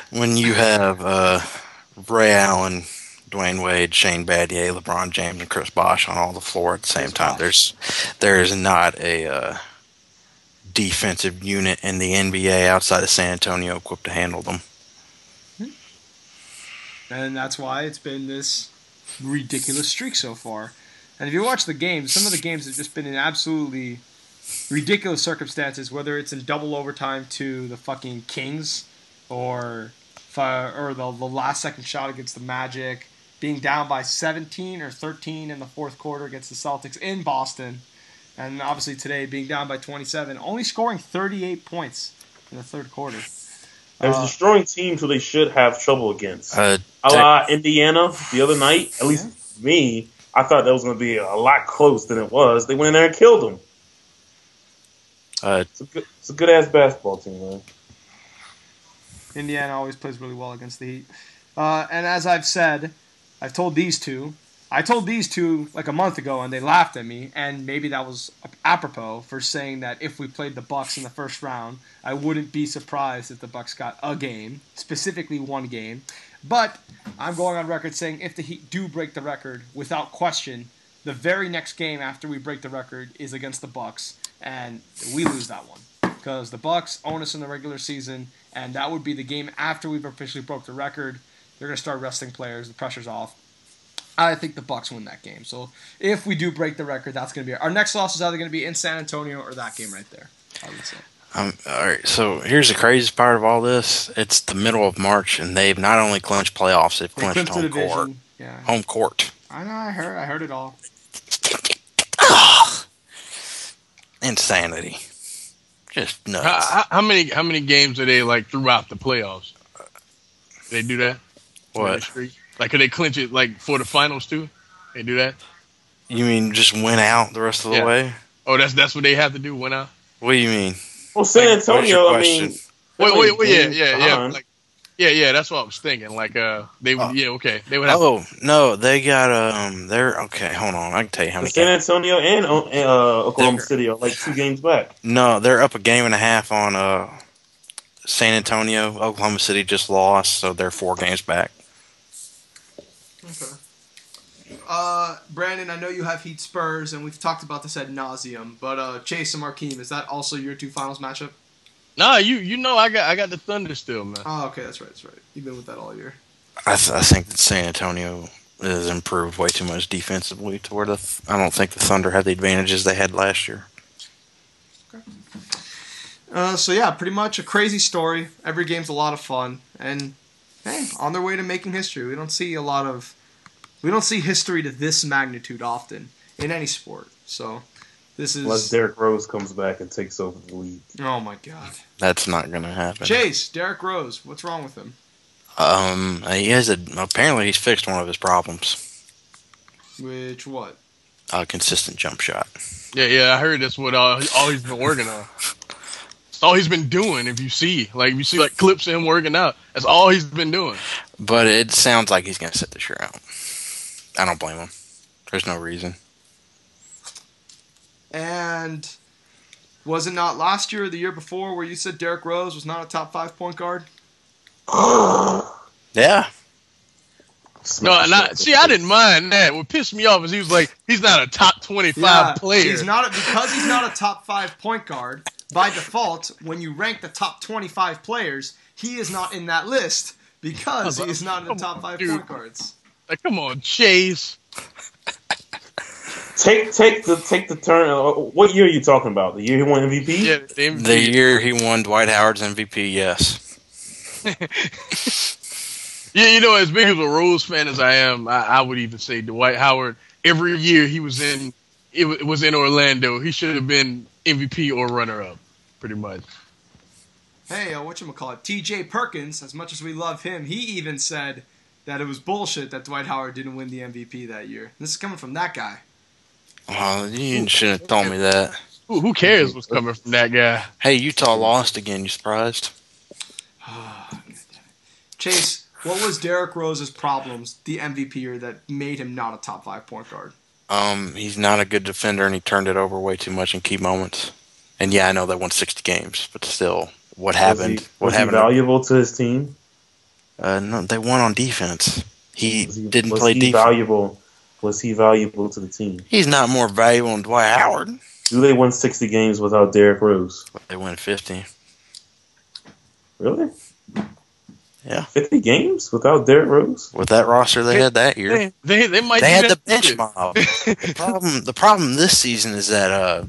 When you have Ray Allen, Dwayne Wade, Shane Battier, LeBron James, and Chris Bosh on all the floor at the same time, there is not a defensive unit in the NBA outside of San Antonio equipped to handle them. And that's why it's been this ridiculous streak so far. And if you watch the games, some of the games have just been in absolutely ridiculous circumstances, whether it's in double overtime to the fucking Kings or the last second shot against the Magic, being down by 17 or 13 in the fourth quarter against the Celtics in Boston, and obviously today being down by 27, only scoring 38 points in the third quarter. They're destroying teams who they should have trouble against. Indiana the other night, at least me, I thought that was going to be a lot close than it was. They went in there and killed them. It's a good-ass basketball team, man. Indiana always plays really well against the Heat. And as I've said, I told these two like a month ago, and they laughed at me, and maybe that was apropos for saying that if we played the Bucks in the first round, I wouldn't be surprised if the Bucks got a game, specifically one game. But I'm going on record saying if the Heat do break the record, without question, the very next game after we break the record is against the Bucks, and we lose that one. Because the Bucks own us in the regular season, and that would be the game after we've officially broke the record. They're going to start resting players. The pressure's off. I think the Bucks win that game. So if we do break the record, that's going to be our next loss is either going to be in San Antonio or that game right there, I would say. All right, so here's the craziest part of all this. It's the middle of March, and they've not only clinched playoffs, they've clinched home court. Yeah. Home court. I know, I heard it all. Insanity. Just nuts. How many games are they like throughout the playoffs? They do that? What? Like, could they clinch it like for the finals too? They do that? You mean just win out the rest of the way? Oh, that's what they have to do. Win out. What do you mean? Well, San What's your Antonio, I question? mean, Wait, yeah. behind. Like, yeah. That's what I was thinking. Like, they would, okay, they would have. Oh no, they got they're okay. Hold on, I can tell you how many. San Antonio and Oklahoma City are like 2 games back. No, they're up a game and a half on San Antonio. Oklahoma City just lost, so they're 4 games back. Okay. Brandon, I know you have Heat Spurs, and we've talked about this ad nauseum, but Chase and Markeem, is that also your 2 finals matchup? Nah, you know I got the Thunder still, man. Oh, okay, that's right. You've been with that all year. I think that San Antonio has improved way too much defensively to where I don't think the Thunder had the advantages they had last year. Okay. So yeah, pretty much a crazy story. Every game's a lot of fun, and hey, on their way to making history. We don't see history to this magnitude often in any sport. So this is Unless Derrick Rose comes back and takes over the league. Oh my God. That's not going to happen. Chase, Derrick Rose, what's wrong with him? He has apparently he's fixed one of his problems. Which what? A consistent jump shot. Yeah, I heard that's what all he's been working on. That's all he's been doing. If you see like clips of him working out, that's all he's been doing. But it sounds like he's going to sit this year out. I don't blame him. There's no reason. And was it not last year or the year before where you said Derrick Rose was not a top 5 point guard? Yeah. No, I didn't mind that. What pissed me off is he was like, he's not a top 25 player. Because he's not a top 5 point guard. By default, when you rank the top 25 players, he is not in that list because he is not in the top 5 point guards. Like, come on, Chase. Take the turn. What year are you talking about? The year he won MVP? Yeah, the MVP. The year he won Dwight Howard's MVP, yes. Yeah, you know, as big of a Rose fan as I am, I would even say Dwight Howard. Every year he was in Orlando, he should have been MVP or runner-up, pretty much. Hey, whatchamacallit, T.J. Perkins, as much as we love him, he even said that it was bullshit that Dwight Howard didn't win the MVP that year. This is coming from that guy. Oh, you shouldn't have told me that. Who cares what's coming from that guy? Hey, Utah lost again. You surprised? Chase, what was Derrick Rose's problems the MVP year that made him not a top 5 point guard? He's not a good defender, and he turned it over way too much in key moments. And yeah, I know they won 60 games, but still, what happened? Was he valuable to his team? No, they won on defense. He didn't play defense. Was he valuable to the team? He's not more valuable than Dwight Howard. Do they win 60 games without Derrick Rose? They win 50. Really? Yeah. 50 games without Derrick Rose? With that roster they had that year. They might. They had the bench mob. The problem this season is that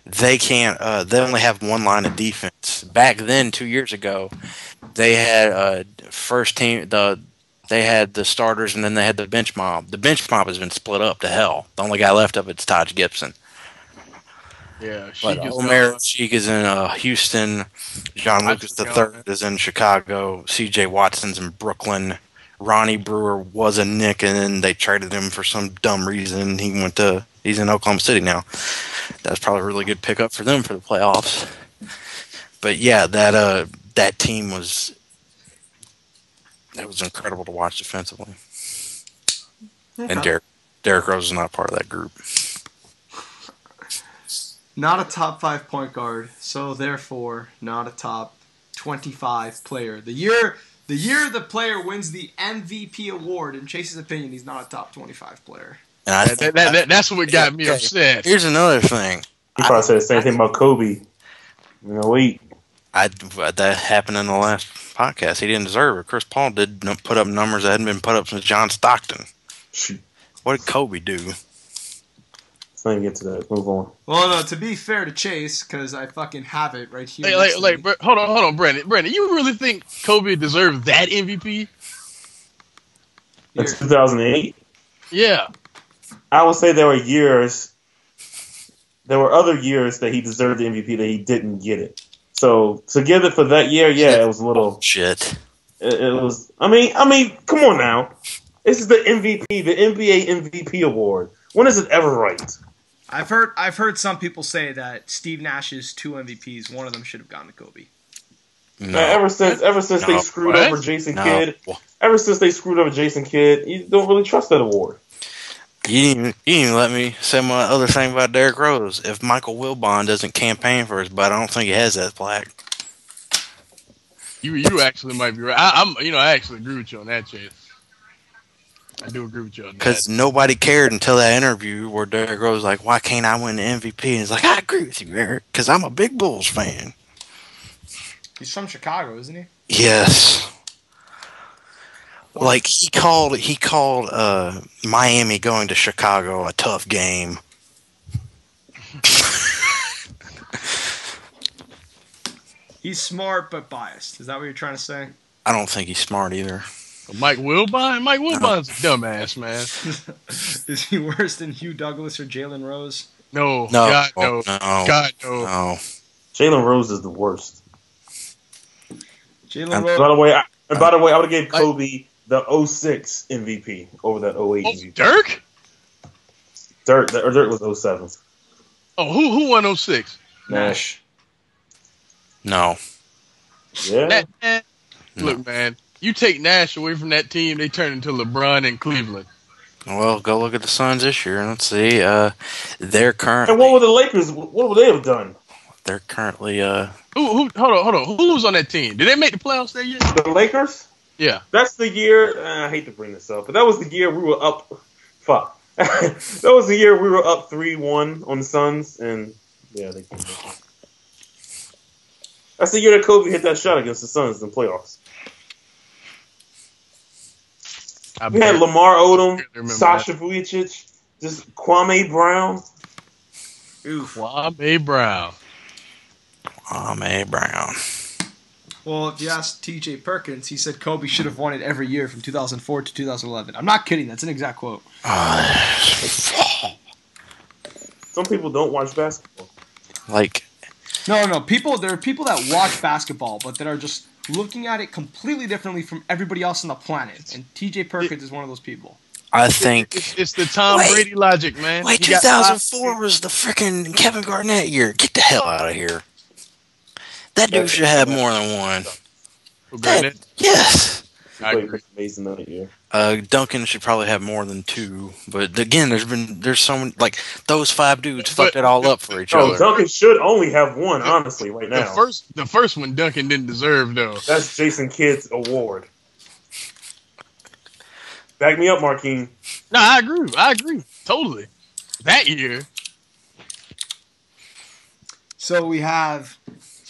they can't. They only have one line of defense. Back then, 2 years ago, they had first team. They had the starters, and then they had the bench mob. The bench mob has been split up to hell. The only guy left of it's Taj Gibson. Yeah, but Omer Sheik is in Houston. John Lucas III is in Chicago. C.J. Watson's in Brooklyn. Ronnie Brewer was a Knick, and then they traded him for some dumb reason. He's in Oklahoma City now. That's probably a really good pickup for them for the playoffs. But yeah, that team was incredible to watch defensively. Okay. And Derrick Rose is not part of that group. Not a top 5 point guard, so therefore not a top 25 player. The year the player wins the MVP award, in Chase's opinion, he's not a top 25 player. And that's what got me upset. Here's another thing. He probably said the same thing about Kobe. That happened in the last podcast. He didn't deserve it. Chris Paul did put up numbers that hadn't been put up since John Stockton. What did Kobe do? Let's not even get to that. Move on. Well, no, to be fair to Chase, because I fucking have it right here. Hold on, Brandon. Brandon, you really think Kobe deserved that MVP? That's 2008? Yeah. I would say there were other years that he deserved the MVP that he didn't get it. So to give it for that year, yeah, it was a little shit. It was. I mean, come on now. This is the MVP, the NBA MVP award. When is it ever right? I've heard some people say that Steve Nash's 2 MVPs, one of them should have gone to Kobe. No. Ever since they screwed over Jason Kidd, ever since they screwed over Jason Kidd, you don't really trust that award. You didn't even let me say my other thing about Derrick Rose. If Michael Wilbon doesn't campaign for his butt, I don't think he has that plaque. You actually might be right. I actually agree with you on that, Chase. I do agree with you on that. Because nobody cared until that interview where Derrick Rose was like, why can't I win the MVP? And he's like, I agree with you, Eric, because I'm a big Bulls fan. He's from Chicago, isn't he? Yes. Like, he called Miami going to Chicago a tough game. He's smart but biased. Is that what you're trying to say? I don't think he's smart either. Mike Wilbon? Mike Wilbon's a dumbass, man. Is he worse than Hugh Douglas or Jalen Rose? No. God, no. God, no. Jalen Rose is the worst. Jalen Rose. By the way, I would have gave Kobe the 06 MVP over that 08 MVP. Dirk? Dirk was 07. Oh, who won 06? Nash. No. Yeah. Look, man. You take Nash away from that team, they turn into LeBron in Cleveland. Well, go look at the Suns this year. Let's see. They're currently. And what were the Lakers? What would they have done? They're currently. Hold on. Who was on that team? Did they make the playoffs that year? The Lakers? Yeah. That's the year. I hate to bring this up, but that was the year we were up. Fuck. That was the year we were up 3-1 on the Suns, and yeah, they came back. That's the year that Kobe hit that shot against the Suns in the playoffs. We had Lamar Odom, Sasha Vujicic, just Kwame Brown. Oof. Kwame Brown. Well, if you ask T.J. Perkins, he said Kobe should have won it every year from 2004 to 2011. I'm not kidding. That's an exact quote. Some people don't watch basketball. Like. No. There are people that watch basketball, but that are just looking at it completely differently from everybody else on the planet. And T.J. Perkins is one of those people. I think it's the Tom Brady logic, man. Wait, 2004 was the freaking Kevin Garnett year. Get the hell out of here. That dude should have more than one. Garnett? Yes. I agree. Amazing that year. Duncan should probably have more than 2, but again, there's so many, like those 5 dudes fucked it all up for each other. Duncan should only have 1, honestly, right now. The first one Duncan didn't deserve though. That's Jason Kidd's award. Back me up, Marquine. No, I agree, totally. That year. So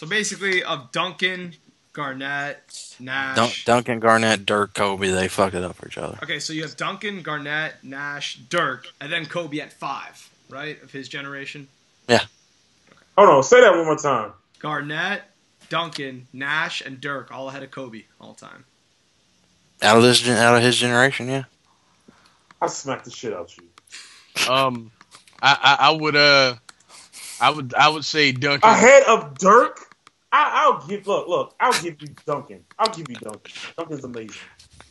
basically of Duncan, Garnett, Nash. Duncan, Garnett, Dirk, Kobe, they fucked it up for each other. Okay, so you have Duncan, Garnett, Nash, Dirk, and then Kobe at 5, right, of his generation? Yeah. Hold on, say that one more time. Garnett, Duncan, Nash, and Dirk all ahead of Kobe all the time. Out of his generation, yeah. I smacked the shit out you. I would say Duncan ahead of Dirk. I'll give you Duncan. Duncan's amazing.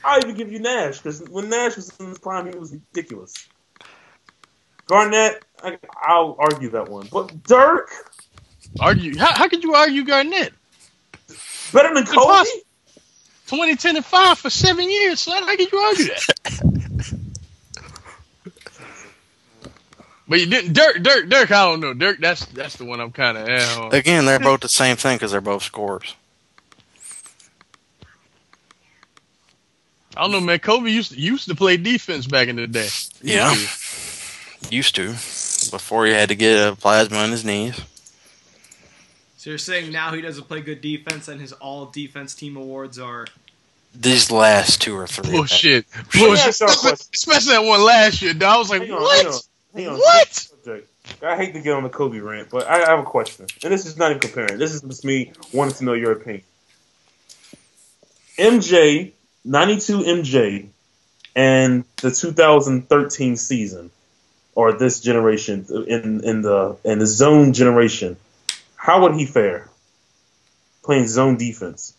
I'll even give you Nash because when Nash was in his prime, he was ridiculous. Garnett, I'll argue that one, but Dirk. Argue? How could you argue Garnett? Better than Kobe? 2010 and 5 for 7 years, son. How could you argue that? But you didn't. Dirk. I don't know. Dirk. That's the one I'm kind of. Again, they're both the same thing because they're both scorers. I don't know, man. Kobe used to play defense back in the day. Yeah, used to before he had to get a plasma on his knees. So you're saying now he doesn't play good defense, and his all defense team awards are these last 2 or 3. Bullshit. Especially that one last year. Dog. I was like, what? Hang on. What? I hate to get on the Kobe rant, but I have a question. And this is not even comparing. This is just me wanting to know your opinion. MJ, 92 MJ, and the 2013 season, or this generation, in the zone generation, how would he fare playing zone defense?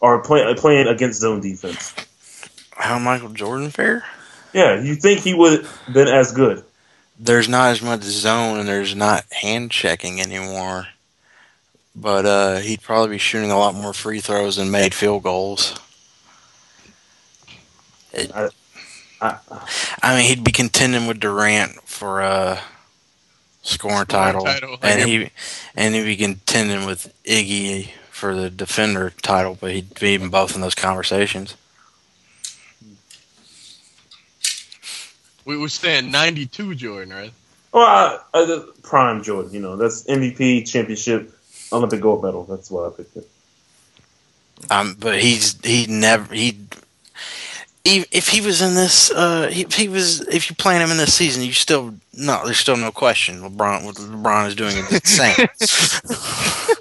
Or playing against zone defense? How Michael Jordan fare? Yeah, you think he would have been as good? There's not as much zone and there's not hand checking anymore. But he'd probably be shooting a lot more free throws and made field goals. I, I, I mean, he'd be contending with Durant for a scoring title, and he'd be contending with Iggy for the defender title, but he'd be in both in those conversations. We were saying 92 Jordan, right? Well, prime Jordan. You know, that's MVP, championship, Olympic gold medal. That's why I picked it. But if he was in this, if you play him in this season, there's still no question. What LeBron is doing is insane.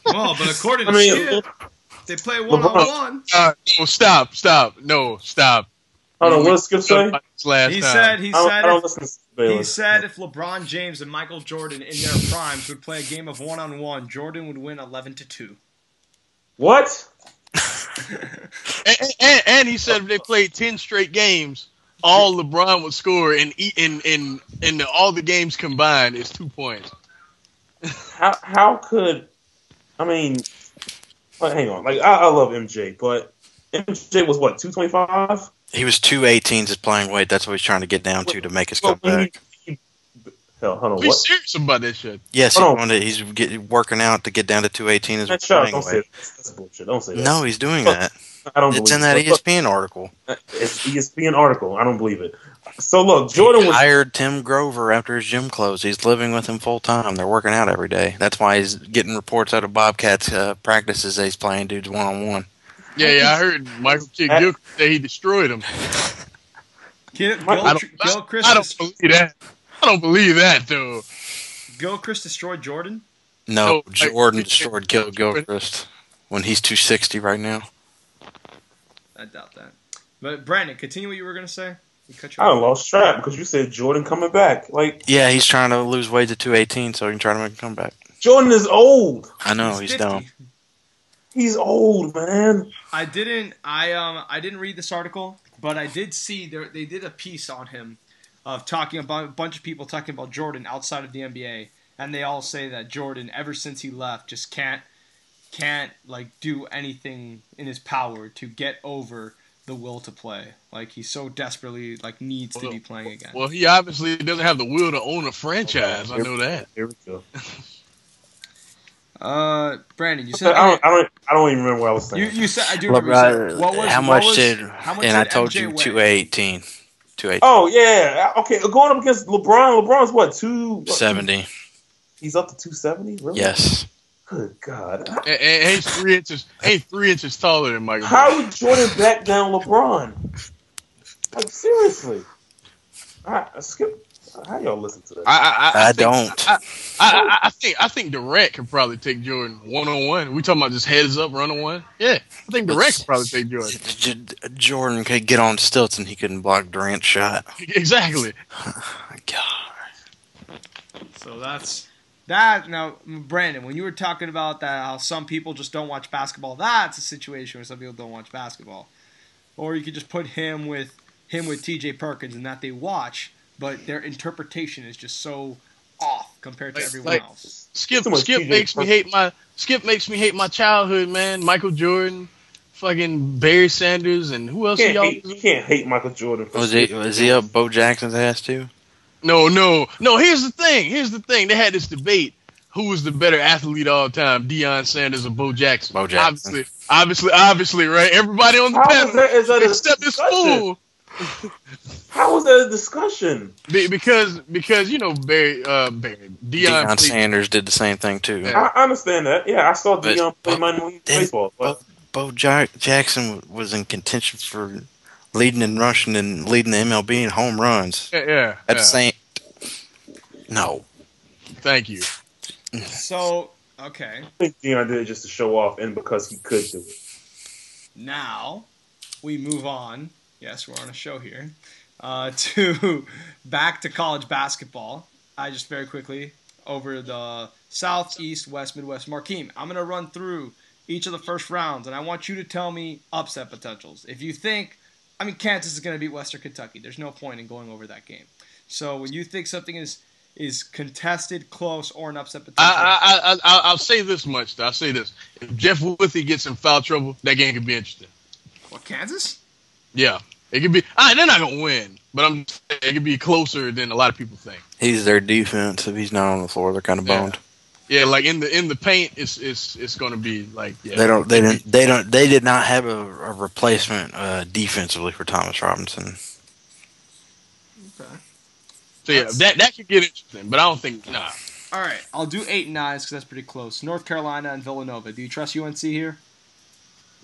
Well, but according to Skip, they play one-on-one. No, stop. No, stop. Hold on, what did Skip say? He said if LeBron James and Michael Jordan in their primes would play a game of one-on-one, Jordan would win 11-2. What? and he said if they played 10 straight games, all LeBron would score in all the games combined is 2 points. How could? I mean, hang on. Like I love MJ, but MJ was what 225. He was 218s at playing weight. That's what he's trying to get down to make his comeback. Hell, hold on. Be serious about that shit. Yes, he's working out to get down to 218 as playing weight. That's bullshit. Don't say that. No, he's doing that. I don't. It's in that ESPN article. It's ESPN article. I don't believe it. So look, Jordan hired Tim Grover after his gym closed. He's living with him full time. They're working out every day. That's why he's getting reports out of Bobcats practices that he's playing dudes 1-on-1. Yeah, I heard Michael Gilchrist say he destroyed him. I don't believe that. I don't believe that, though. Gilchrist destroyed Jordan? No, Jordan destroyed Gilchrist when he's 260 right now. I doubt that. But Brandon, continue what you were going to say. I lost track because you said Jordan coming back. Yeah, he's trying to lose weight to 218 so he can try to make a comeback. Jordan is old. I know, he's dumb. He's old, man. I didn't read this article, but I did see they did a piece on him of talking about a bunch of people talking about Jordan outside of the NBA, and they all say that Jordan, ever since he left, just can't do anything in his power to get over the will to play. Like he so desperately needs to be playing again. Well, he obviously doesn't have the will to own a franchise. I know that. Here we go. Brandon, you said I don't even remember what I was saying. You said I do remember. How much did I told you 218. 218. Oh yeah, okay. Going up against LeBron. LeBron's what 270. He's up to 270. Really? Yes. Good God. And he's 3 inches. Ain't 3 inches taller than Michael. How would Jordan back down LeBron? Like seriously. Skip. How y'all listen to that? I don't. I think Durant could probably take Jordan 1-on-1. We talking about just heads up, run on one. Yeah, I think Durant could probably take Jordan. Jordan could get on stilts and he couldn't block Durant's shot. Exactly. God. So that's that. Now, Brandon, when you were talking about that, how some people just don't watch basketball, that's a situation where some people don't watch basketball. Or you could just put him with T.J. Perkins and that they watch. But their interpretation is just so off compared to everyone else. Skip makes me hate my childhood, man. Michael Jordan, fucking Barry Sanders, and who else? You can't hate Michael Jordan. Was he up Bo Jackson's ass too? No. Here's the thing. They had this debate: who was the better athlete of all time, Deion Sanders or Bo Jackson? Bo Jackson. Obviously, right? Everybody on the panel except this fool. How was that a discussion? Because Deion Sanders did the same thing too. Yeah. I understand that. Yeah, I saw Deion play minor league baseball. Bo Jackson was in contention for leading in rushing and leading the MLB in home runs. Yeah. At the same. No. Thank you. So okay. I think Deion did it just to show off and because he could do it. Now we move on. Yes, we're on a show here. To back to college basketball. I just very quickly over the South, East, West, Midwest. Markeem, I'm going to run through each of the first rounds, and I want you to tell me upset potentials. If you think I mean, Kansas is going to beat Western Kentucky. There's no point in going over that game. So when you think something is contested, close, or an upset potential, I'll say this much. I'll say this: if Jeff Withey gets in foul trouble, that game could be interesting. what, Kansas? Yeah, it could be. They're not gonna win, but it could be closer than a lot of people think. He's their defense. If he's not on the floor, they're kind of boned. Yeah, like in the paint, it's gonna be like They did not have a replacement defensively for Thomas Robinson. Okay. So yeah, that could get interesting, but I don't think nah. All right, I'll do 8 and 9s because that's pretty close. North Carolina and Villanova. Do you trust UNC here?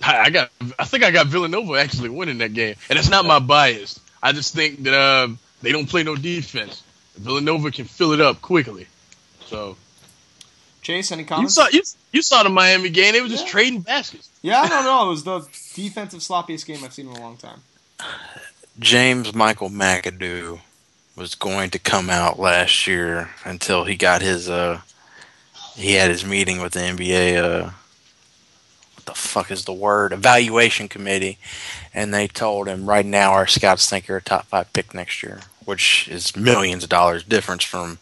I think I got Villanova actually winning that game, and it's not my bias. I just think that they don't play no defense. Villanova can fill it up quickly. So, Chase, any comments? You saw the Miami game. They were just trading baskets. Yeah, I don't know. It was the defensive sloppiest game I've seen in a long time. James Michael McAdoo was going to come out last year until he got his he had his meeting with the NBA what the fuck is the word? Evaluation committee, and they told him right now our scouts think you're a top 5 pick next year, which is millions of dollars difference from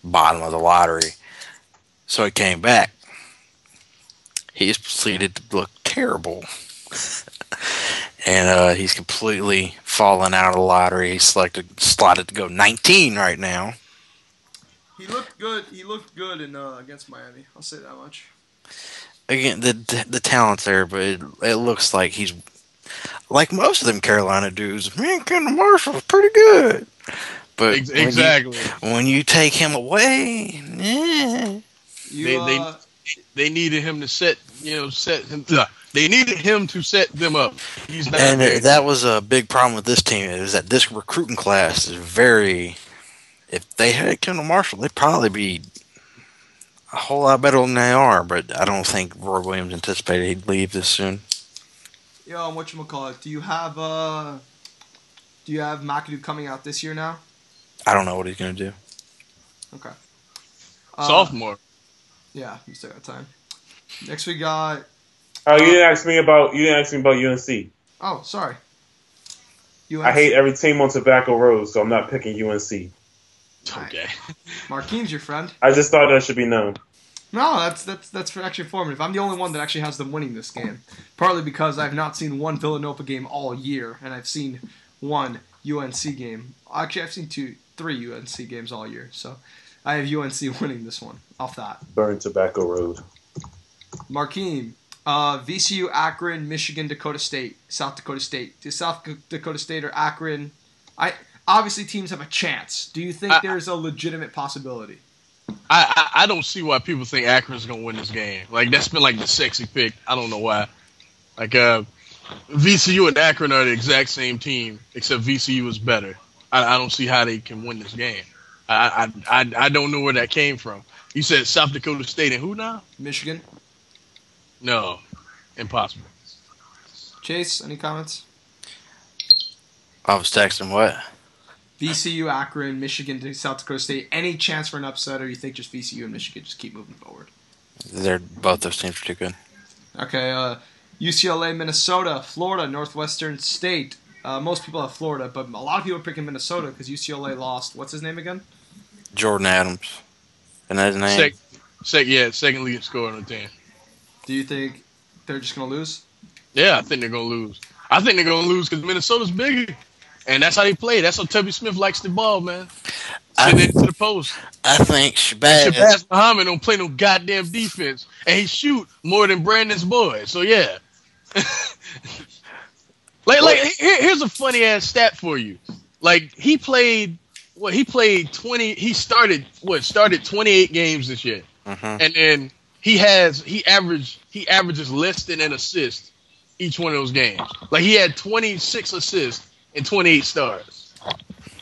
bottom of the lottery. So he came back. He's proceeded to look terrible. And he's completely fallen out of the lottery. He's slotted to go 19 right now. He looked good. He looked good in against Miami. I'll say that much. Again, the talent's there, but it looks like he's like most of them Carolina dudes. Man, Kendall Marshall's pretty good, but exactly when you take him away, they needed him to set him. They needed him to set them up. He's not and that was a big problem with this team, is that this recruiting class is very. If they had Kendall Marshall, they'd probably be a whole lot better than they are. But I don't think Roy Williams anticipated he'd leave this soon. Yo, whatchamacallit, do you have McAdoo coming out this year now? I don't know what he's gonna do. Okay. Sophomore. Yeah, you still got time. Next we got. Oh, you didn't ask me about UNC. Oh, sorry. UNC. I hate every team on Tobacco Road, so I'm not picking UNC. Okay. Marquinhos, your friend. I just thought that should be known. No, that's actually informative. I'm the only one that actually has them winning this game. Partly because I've not seen one Villanova game all year, and I've seen one UNC game. Actually, I've seen 3 UNC games all year, so I have UNC winning this one off that. Burn Tobacco Road. Marquinhos. VCU, Akron, Michigan, Dakota State, South Dakota State. Do South Dakota State or Akron? Obviously, teams have a chance. Do you think there's a legitimate possibility? I don't see why people think Akron's gonna win this game. Like, that's been like the sexy pick. I don't know why. Like, VCU and Akron are the exact same team, except VCU is better. I don't see how they can win this game. I don't know where that came from. You said South Dakota State and who now? Michigan. No, impossible. Chase, any comments? I was texting what? VCU, Akron, Michigan, South Dakota State. Any chance for an upset, or you think just VCU and Michigan just keep moving forward? Both those teams are too good. Okay, UCLA, Minnesota, Florida, Northwestern State. Most people have Florida, but a lot of people are picking Minnesota because UCLA lost. What's his name again? Jordan Adams. And that's his name? Second leading scorer on the team. Do you think they're just going to lose? Yeah, I think they're going to lose. I think they're going to lose because Minnesota's bigger. And that's how they play. That's how Tubby Smith likes the ball, man. Send it to the post. I think Shabazz Muhammad don't play no goddamn defense. And he shoot more than Brandon's boy. So, yeah. Here's a funny-ass stat for you. Like, he started 28 games this year. Mm-hmm. And then he averages less than an assist each one of those games. Like, he had 26 assists and 28 stars.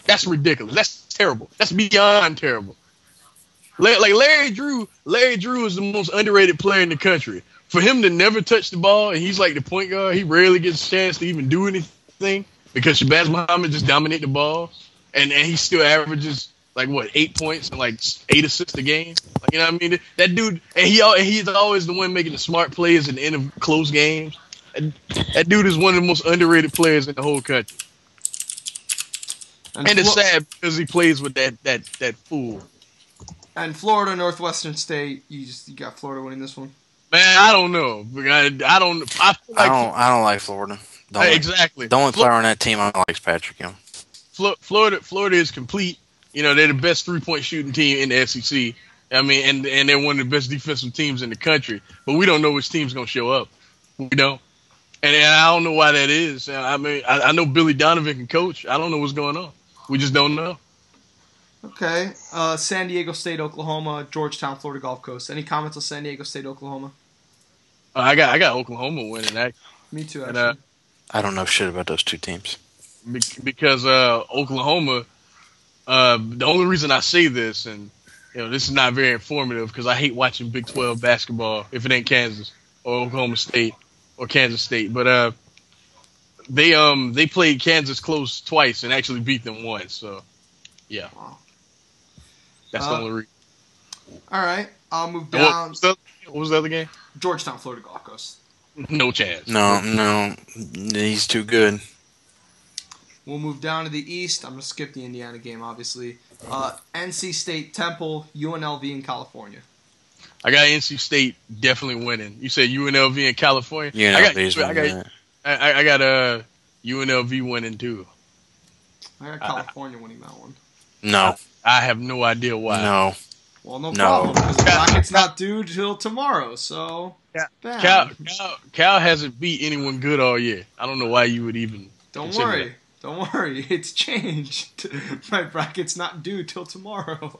That's ridiculous. That's terrible. That's beyond terrible. Like Larry Drew is the most underrated player in the country. For him to never touch the ball, and he's like the point guard, he rarely gets a chance to even do anything because Shabazz Muhammad just dominate the ball, and he still averages 8 points and 8 assists a game. Like, you know what I mean? That dude, and he's always the one making the smart plays at the end of close games. That dude is one of the most underrated players in the whole country. And it's sad because he plays with that fool. And Florida, Northwestern State, you got Florida winning this one. Man, I don't know. I don't. I don't like Florida. Exactly. The only player on that team I like is Patrick Young. Florida is complete. You know, they're the best 3-point shooting team in the SEC. I mean, and they're one of the best defensive teams in the country. But we don't know which team's gonna show up. We don't. And I don't know why that is. I mean, I know Billy Donovan can coach. I don't know what's going on. We just don't know. Okay. San Diego State, Oklahoma, Georgetown, Florida Gulf Coast. Any comments on San Diego State, Oklahoma? I got Oklahoma winning that. Me too, and, actually. I don't know shit about those two teams. Because Oklahoma, the only reason I say this, and this is not very informative because I hate watching Big 12 basketball if it ain't Kansas or Oklahoma State or Kansas State. But they played Kansas close twice and actually beat them once. So, yeah. Wow. That's the only reason. All right. I'll move down. What was the other game? Georgetown, Florida Gulf Coast. No chance. No. He's too good. We'll move down to the East. I'm going to skip the Indiana game, obviously. NC State, Temple, UNLV in California. I got NC State definitely winning. You said UNLV in California? UNLV's winning. I got UNLV winning too. I got California winning that one. No. I have no idea why. No. Well, no problem, because the bracket's not due till tomorrow, so... Cal hasn't beat anyone good all year. I don't know why you would even... Don't worry, it's changed. My bracket's not due till tomorrow.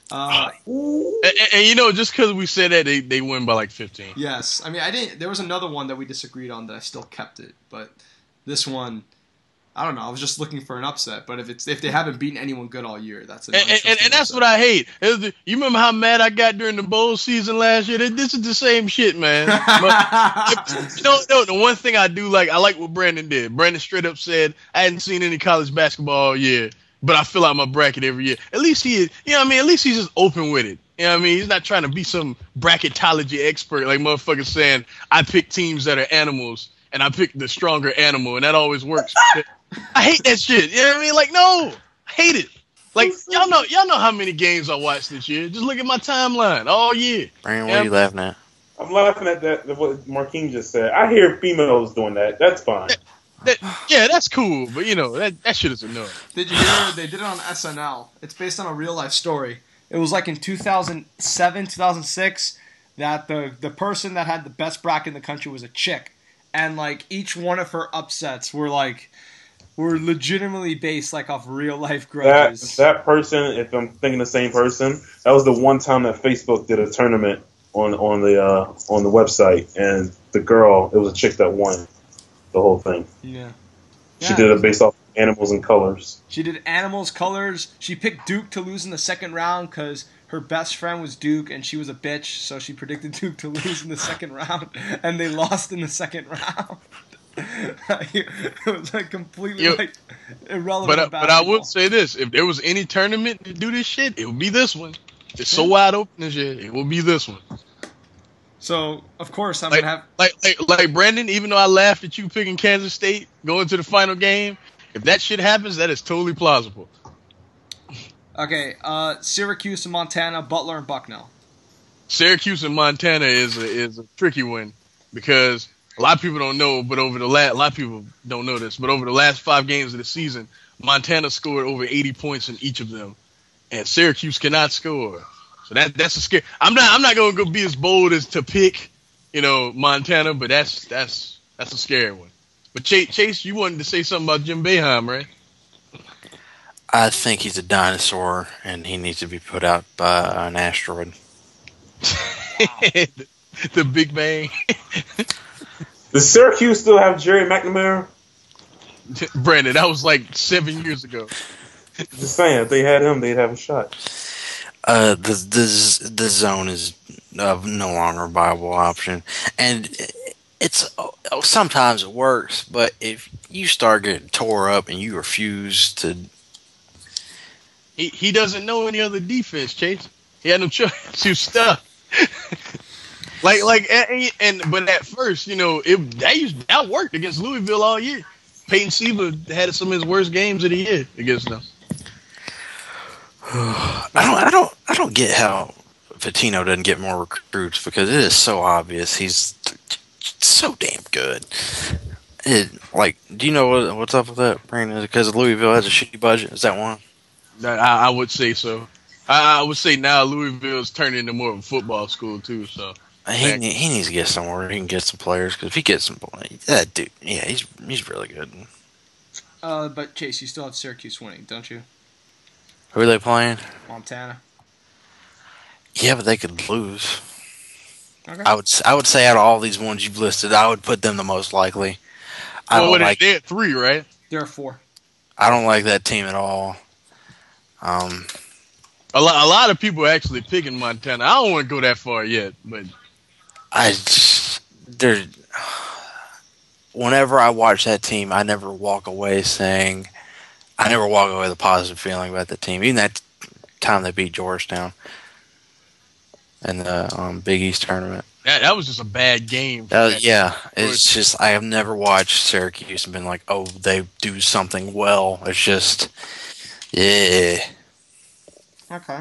And just because we said that, they win by like 15. Yes, I mean, there was another one that we disagreed on that I still kept it, but this one... I don't know. I was just looking for an upset, but if they haven't beaten anyone good all year, that's an and that's what I hate. You remember how mad I got during the bowl season last year? This is the same shit, man. The one thing I do like, I like what Brandon did. Brandon straight up said I hadn't seen any college basketball all year, but I fill out my bracket every year. At least at least he's just open with it. You know what I mean? He's not trying to be some bracketology expert like motherfuckers saying I pick teams that are animals and I pick the stronger animal, and that always works. I hate that shit. You know what I mean? Like, no, I hate it. Like, y'all know how many games I watched this year. Just look at my timeline all year. Brandon, what are you laughing at? I'm laughing at that. What Marquine just said. I hear females doing that. That's fine. That's cool. But that shit is annoying. Did you hear? They did it on SNL. It's based on a real life story. It was like in 2007, 2006 that the person that had the best bracket in the country was a chick, and like each one of her upsets were legitimately based like off real life grudges. That person, if I'm thinking the same person, that was the one time that Facebook did a tournament on the website, and the girl, it was a chick that won the whole thing. Yeah. She did it based off animals and colors. She did animals, colors. She picked Duke to lose in the second round because her best friend was Duke and she was a bitch, so she predicted Duke to lose in the second round, and they lost in the second round. It was like completely irrelevant. But I would say this: if there was any tournament to do this shit, it would be this one. It's so wide open and shit. It will be this one. So of course I'm gonna have like Brandon. Even though I laughed at you picking Kansas State going to the final game, if that shit happens, that is totally plausible. Okay, Syracuse and Montana, Butler and Bucknell. Syracuse and Montana is a tricky one because a lot of people don't know, but a lot of people don't know this, but over the last 5 games of the season, Montana scored over 80 points in each of them, and Syracuse cannot score. So that's a scare. I'm not going to go be as bold as to pick, Montana, but that's a scary one. But Chase, you wanted to say something about Jim Boeheim, right? I think he's a dinosaur, and he needs to be put out by an asteroid. The Big Bang. Does Syracuse still have Jerry McNamara? Brandon, that was like 7 years ago. Just saying, if they had him, they'd have a shot. The zone is no longer a viable option, and it's sometimes it works, but if you start getting tore up and you refuse to, he doesn't know any other defense, Chase. He had no choice. He was stuck. But at first, that worked against Louisville all year. Peyton Siva had some of his worst games of the year against them. I don't get how Patino doesn't get more recruits, because it is so obvious he's so damn good. Do you know what's up with that, Brandon? Is it because Louisville has a shitty budget? Is that one? I would say so. I would say now Louisville's turning into more of a football school too. So he needs to get somewhere. He can get some players, because if he gets some, that dude, yeah, he's really good. But Chase, you still have Syracuse winning, don't you? Who are they playing? Montana. Yeah, but they could lose. Okay. I would say out of all these ones you've listed, I would put them the most likely. They're at 3, right? There are 4. I don't like that team at all. A lot of people are actually picking Montana. I don't want to go that far yet, but whenever I watch that team, I never walk away with a positive feeling about the team. Even that time they beat Georgetown in the Big East tournament. That was just a bad game. It's just, I have never watched Syracuse and been like, oh, they do something well. It's just, yeah. Okay.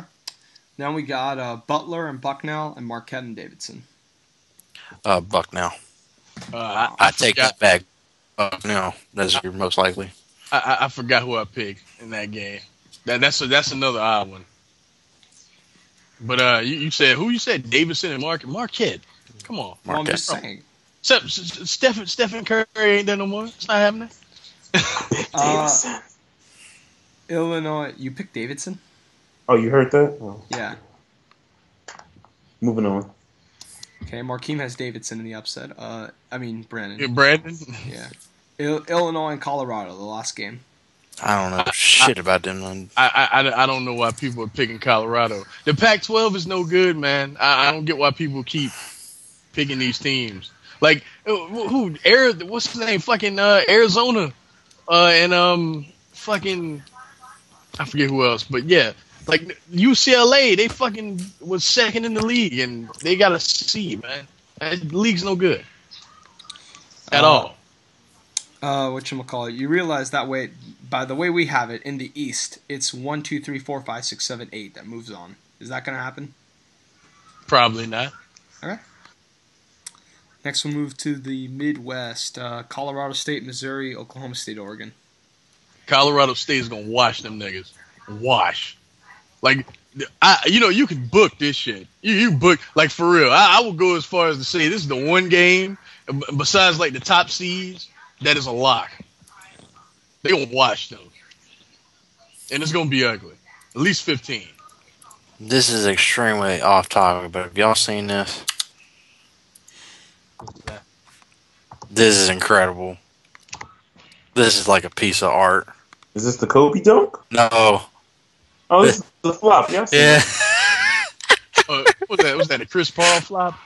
Then we got Butler and Bucknell and Marquette and Davidson. Bucknell. I take that back. Bucknell. That's your most likely. I forgot who I picked in that game. That's another odd one. But you said who? You said Davidson and Marquette. Come on. Well, I'm just saying. Stephen Curry ain't there no more. It's not happening. Davidson. Illinois. You picked Davidson? Oh, you heard that? Oh. Yeah. Moving on. Okay, Markeem has Davidson in the upset. Brandon. Yeah, Brandon? Yeah. Illinois and Colorado, the last game. I don't know shit about them. I don't know why people are picking Colorado. The Pac-12 is no good, man. I don't get why people keep picking these teams. Like, what's his name? Fucking Arizona. And fucking, I forget who else. But yeah, like UCLA, they fucking was second in the league, and they got a C, man. The league's no good. At all. Whatchamacallit, you realize that way, by the way we have it, in the East, it's 1, 2, 3, 4, 5, 6, 7, 8 that moves on. Is that going to happen? Probably not. Okay. Next we'll move to the Midwest. Colorado State, Missouri, Oklahoma State, Oregon. Colorado State is going to wash them niggas. Wash. Like, you can book this shit. You book, like, for real. I would go as far as to say this is the one game, besides, like, the top seeds, that is a lock. They gonna wash them. And it's gonna be ugly. At least 15. This is extremely off topic, but have y'all seen this? This is incredible. This is like a piece of art. Is this the Kobe dunk? No. Oh, this is the flop. Y'all seen Yeah. Was that a Chris Paul flop?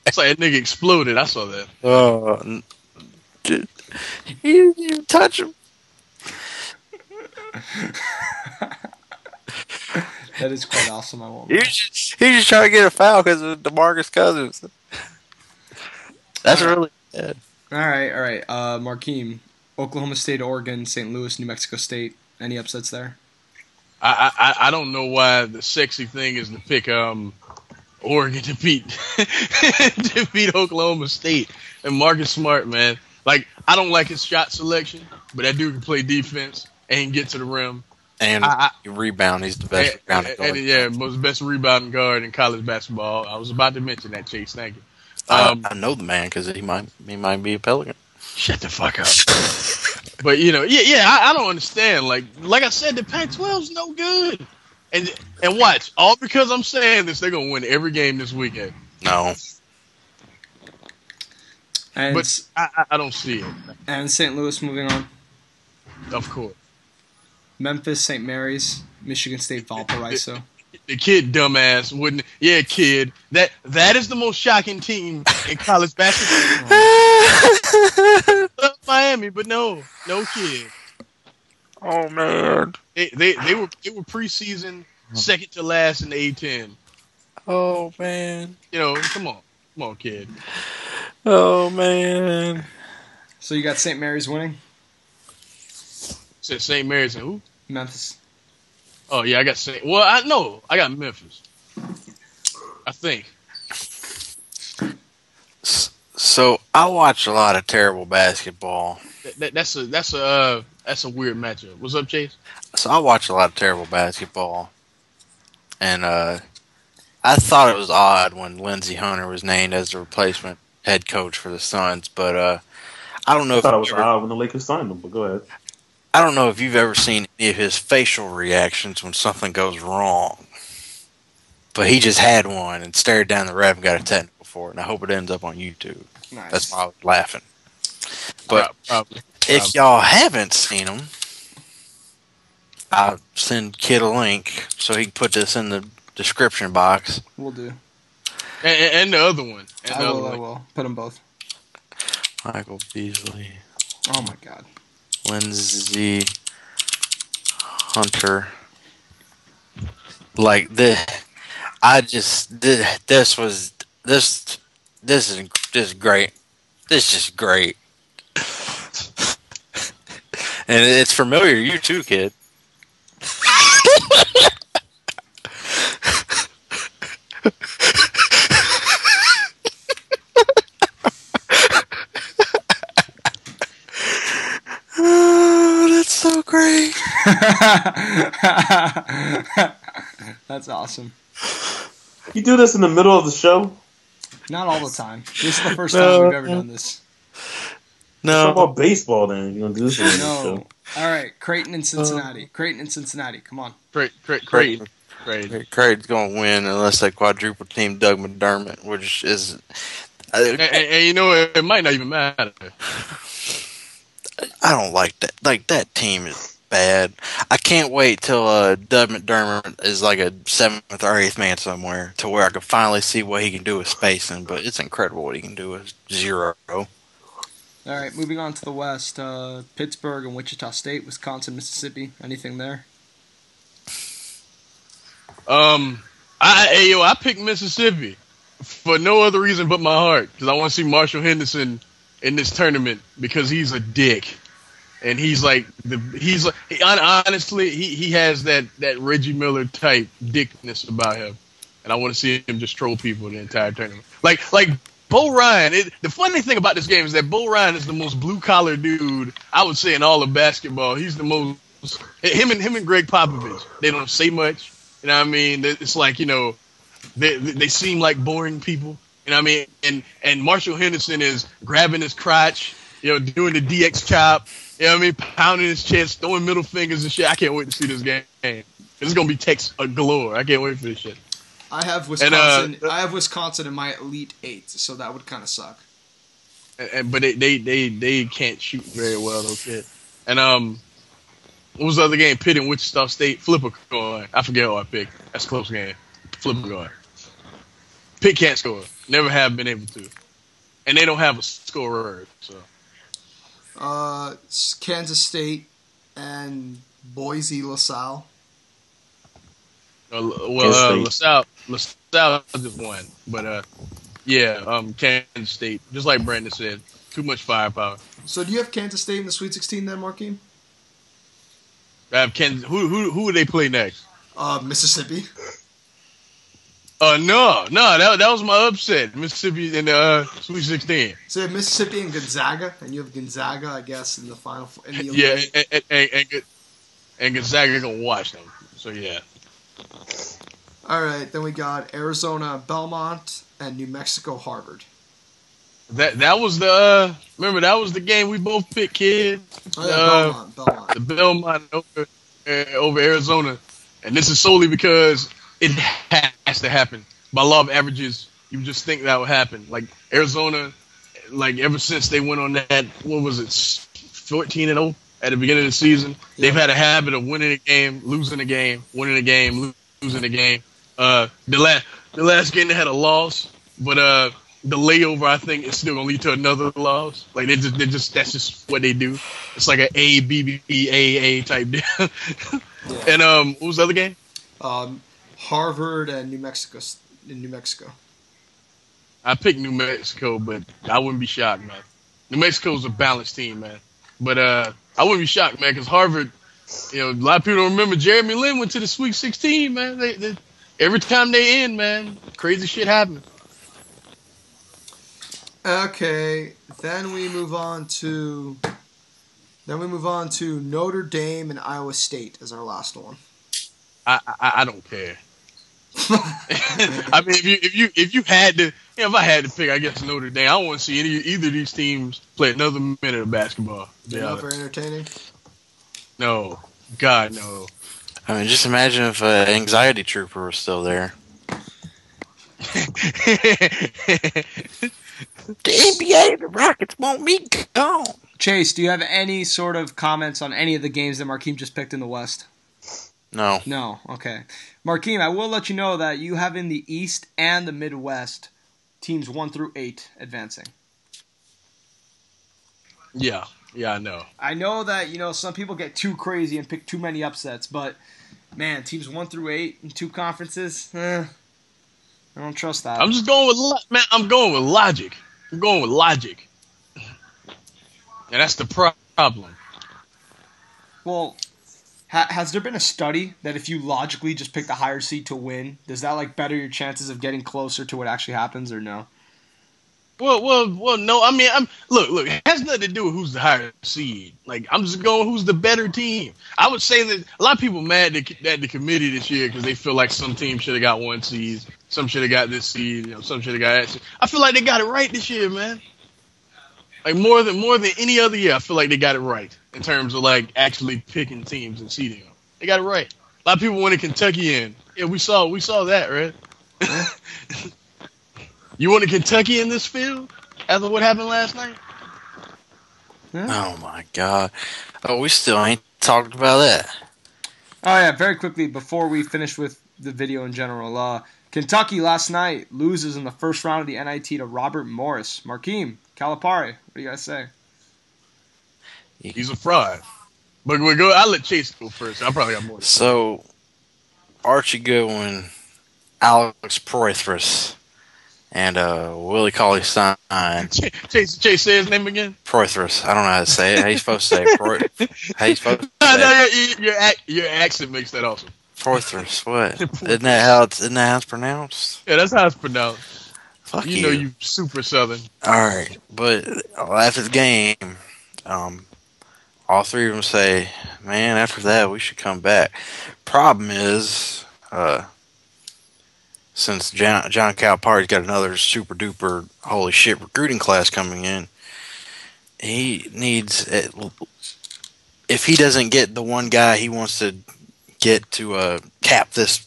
It's like that nigga exploded. I saw that. You touch him. That is quite awesome. I won't. He's just trying to get a foul because of DeMarcus Cousins. That's really bad. All right. Markeem, Oklahoma State, Oregon, St. Louis, New Mexico State. Any upsets there? I don't know why the sexy thing is to pick Oregon to beat Oklahoma State. And Marcus Smart, man. Like, I don't like his shot selection, but that dude can play defense and get to the rim. And rebound. He's the best rebounding guard. Yeah, best rebounding guard in college basketball. I was about to mention that, Chase. Thank you. I know the man because he might be a Pelican. Shut the fuck up. But, I don't understand. Like I said, the Pac-12's no good. And watch, all because I'm saying this, they're going to win every game this weekend. No. But I don't see it. And St. Louis moving on. Of course. Memphis, St. Mary's, Michigan State, Valparaiso. The kid, dumbass, wouldn't. Yeah, kid. That is the most shocking team in college basketball. Miami, but no kid. Oh man. They were preseason second to last in the A-10. Oh man. You know, come on, kid. Oh man. So you got St. Mary's winning? Said St. Mary's and who? Memphis. Oh yeah, I got St. Well, I got Memphis. I think. So I watch a lot of terrible basketball. That's a weird matchup. What's up, Chase? So I watch a lot of terrible basketball, and I thought it was odd when Lindsey Hunter was named as the replacement head coach for the Suns, but I don't know. I thought it was odd when the Lakers signed him. But go ahead. I don't know if you've ever seen any of his facial reactions when something goes wrong, but he just had one and stared down the ref and got a technical for it. And I hope it ends up on YouTube. Nice. That's why I was laughing. But Probably. if y'all haven't seen him, I'll send Kid a link so he can put this in the description box. We'll do. And the other one. I will. Put them both. Michael Beasley. Oh my God. Lindsey Hunter. Like this, this is great. This is just great. And it's familiar to you too, kid. Oh, that's so great. That's awesome. You do this in the middle of the show? Not all the time. This is the first time we've ever done this. No. Talk about baseball then. You're gonna do this in the show. All right, Creighton and Cincinnati. Come on. Creighton's going to win unless they quadruple team Doug McDermott, which is... and you know, it might not even matter. I don't like that. Like, that team is bad. I can't wait till Doug McDermott is like a 7th or 8th man somewhere to where I can finally see what he can do with spacing, but it's incredible what he can do with zero. All right, moving on to the West. Pittsburgh and Wichita State, Wisconsin, Mississippi. Anything there? I picked Mississippi for no other reason but my heart, because I want to see Marshall Henderson in this tournament because he's a dick, and honestly he has that Reggie Miller type dickness about him, and I want to see him just troll people the entire tournament. Like Bo Ryan. The funny thing about this game is that Bo Ryan is the most blue collar dude I would say in all of basketball. He's the most him and Greg Popovich. They don't say much. You know what I mean? It's like, you know, they seem like boring people. You know what I mean? And Marshall Henderson is grabbing his crotch, you know, doing the DX chop. You know what I mean? Pounding his chest, throwing middle fingers and shit. I can't wait to see this game. It's gonna be text galore. I can't wait for this shit. I have Wisconsin in my Elite Eight, so that would kind of suck. But they can't shoot very well, though, kid. And what was the other game? Pitt and Wichita State. Flip a coin. I forget who I picked. That's a close game. Flip a coin. Pitt can't score. Never have been able to. And they don't have a scorer. So. Kansas State and Boise LaSalle. LaSalle just won. But, Kansas State. Just like Brandon said, too much firepower. So do you have Kansas State in the Sweet 16 then, Markeem? I have Kansas. Who would they play next? Mississippi. No, that was my upset. Mississippi in the Sweet 16. So you have Mississippi and Gonzaga, and you have Gonzaga, I guess, in the final. In the and Gonzaga gonna watch them. So yeah. All right, then we got Arizona Belmont and New Mexico Harvard. That was the remember that was the game we both picked, kid. Belmont. The Belmont over Arizona, and this is solely because it has to happen. By law of averages, you would just think that would happen. Like Arizona, like ever since they went on that, what was it, 14-0 at the beginning of the season, they've had a habit of winning a game, losing a game, winning a game, losing a game. The last game they had a loss, but the layover I think is still gonna lead to another loss. Like they just that's just what they do. It's like an A B B A A type deal. And what was the other game? Harvard and New Mexico. In New Mexico. I picked New Mexico, but I wouldn't be shocked, man. New Mexico's a balanced team, man. But I wouldn't be shocked, man, because Harvard, a lot of people don't remember Jeremy Lin went to the Sweet 16, man. They every time they in, man, crazy shit happens. Okay, then we move on to Notre Dame and Iowa State as our last one. I don't care. I mean, if you had to, if I had to pick, I guess Notre Dame. I don't want to see either of these teams play another minute of basketball. They're not very entertaining. No, God, no. I mean, just imagine if Anxiety Trooper was still there. The NBA, the Rockets won't be gone. Chase, do you have any sort of comments on any of the games that Markeem just picked in the West? No. No, okay. Markeem, I will let you know that you have in the East and the Midwest teams 1 through 8 advancing. Yeah, I know. I know that, some people get too crazy and pick too many upsets, but, man, teams 1 through 8 in 2 conferences, I don't trust that. I'm just going with, I'm going with logic. I'm going with logic. And that's the problem. Well, has there been a study that if you logically just pick the higher seed to win, does that better your chances of getting closer to what actually happens, or no? Well, no. I mean, look. It has nothing to do with who's the higher seed. I'm just going who's the better team. I would say that a lot of people mad at the committee this year because they feel like some teams should have got 1 seed, some should have got this seed, some should have got that seed. I feel like they got it right this year, man. More than any other year, I feel like they got it right in terms of actually picking teams and seeding them. They got it right. A lot of people wanted Kentucky in. Yeah, we saw that, right? You wanted Kentucky in this field after what happened last night? Oh my God! Oh, we still ain't talked about that. Oh yeah, very quickly before we finish with the video in general. Kentucky last night loses in the first round of the NIT to Robert Morris. Markeem, Calipari, what do you guys say? He's a fraud. But we'll go. I'll let Chase go first. I probably got more. So, Archie Goodwin, Alex Proithris, and Willie Cauley-Stein. Chase, say his name again. Proithris. I don't know how to say it. How you supposed to say it? How you supposed to say it? Your accent makes that awesome. Proithris. What? Isn't that how it's pronounced? Yeah, that's how it's pronounced. Fuck you know you super Southern. All right, but after the game, all 3 of them say, "Man, after that, we should come back." Problem is, since John Calipari's got another super duper holy shit recruiting class coming in, he needs, if he doesn't get the one guy he wants to get to cap this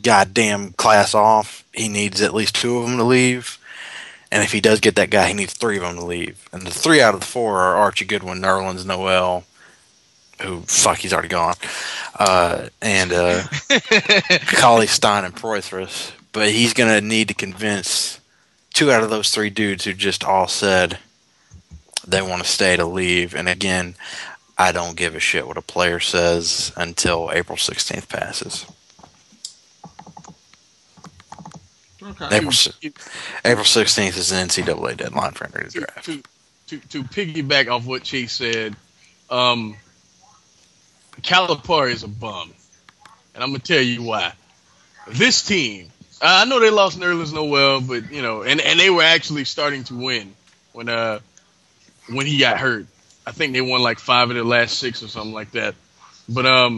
goddamn class off, he needs at least 2 of them to leave. And if he does get that guy, he needs 3 of them to leave. And the 3 out of the 4 are Archie Goodwin, Nerlens Noel, who, fuck, he's already gone, and Cauley-Stein and Proithris. But he's going to need to convince 2 out of those 3 dudes who just all said they want to stay to leave. And again, I don't give a shit what a player says until April 16th passes. Okay. April 16th is the NCAA deadline for entry to draft. To piggyback off what Chase said, Calipari is a bum. And I'm going to tell you why. This team, I know they lost Nerlens Noel, but, and they were actually starting to win when he got hurt. I think they won 5 of their last 6 or something like that. But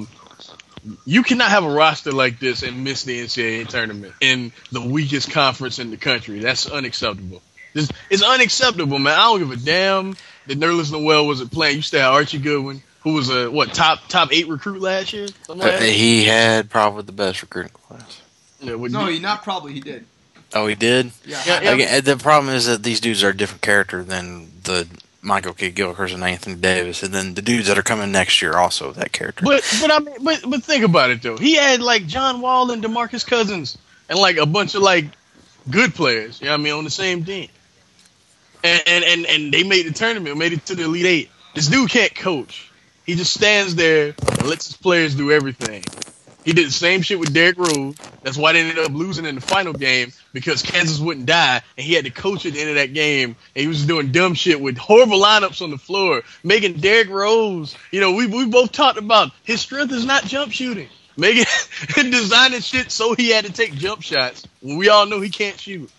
you cannot have a roster like this and miss the NCAA tournament in the weakest conference in the country. That's unacceptable. It's unacceptable, man. I don't give a damn that Nerlens Noel wasn't playing. You still had Archie Goodwin, who was a top 8 recruit last year. He had probably the best recruiting class. Yeah, he did. Oh, he did? Yeah. Again, the problem is that these dudes are a different character than the Michael Kidd-Gilchrist and Anthony Davis, and then the dudes that are coming next year also have that character. But think about it though. He had John Wall and DeMarcus Cousins and a bunch of good players. You know what I mean, on the same team. And they made the tournament, made it to the Elite 8. This dude can't coach. He just stands there and lets his players do everything. He did the same shit with Derrick Rose. That's why they ended up losing in the final game, because Kansas wouldn't die, and he had to coach at the end of that game. And he was doing dumb shit with horrible lineups on the floor, making Derrick Rose. You know, we both talked about his strength is not jump shooting. Making designing shit so he had to take jump shots when we all know he can't shoot.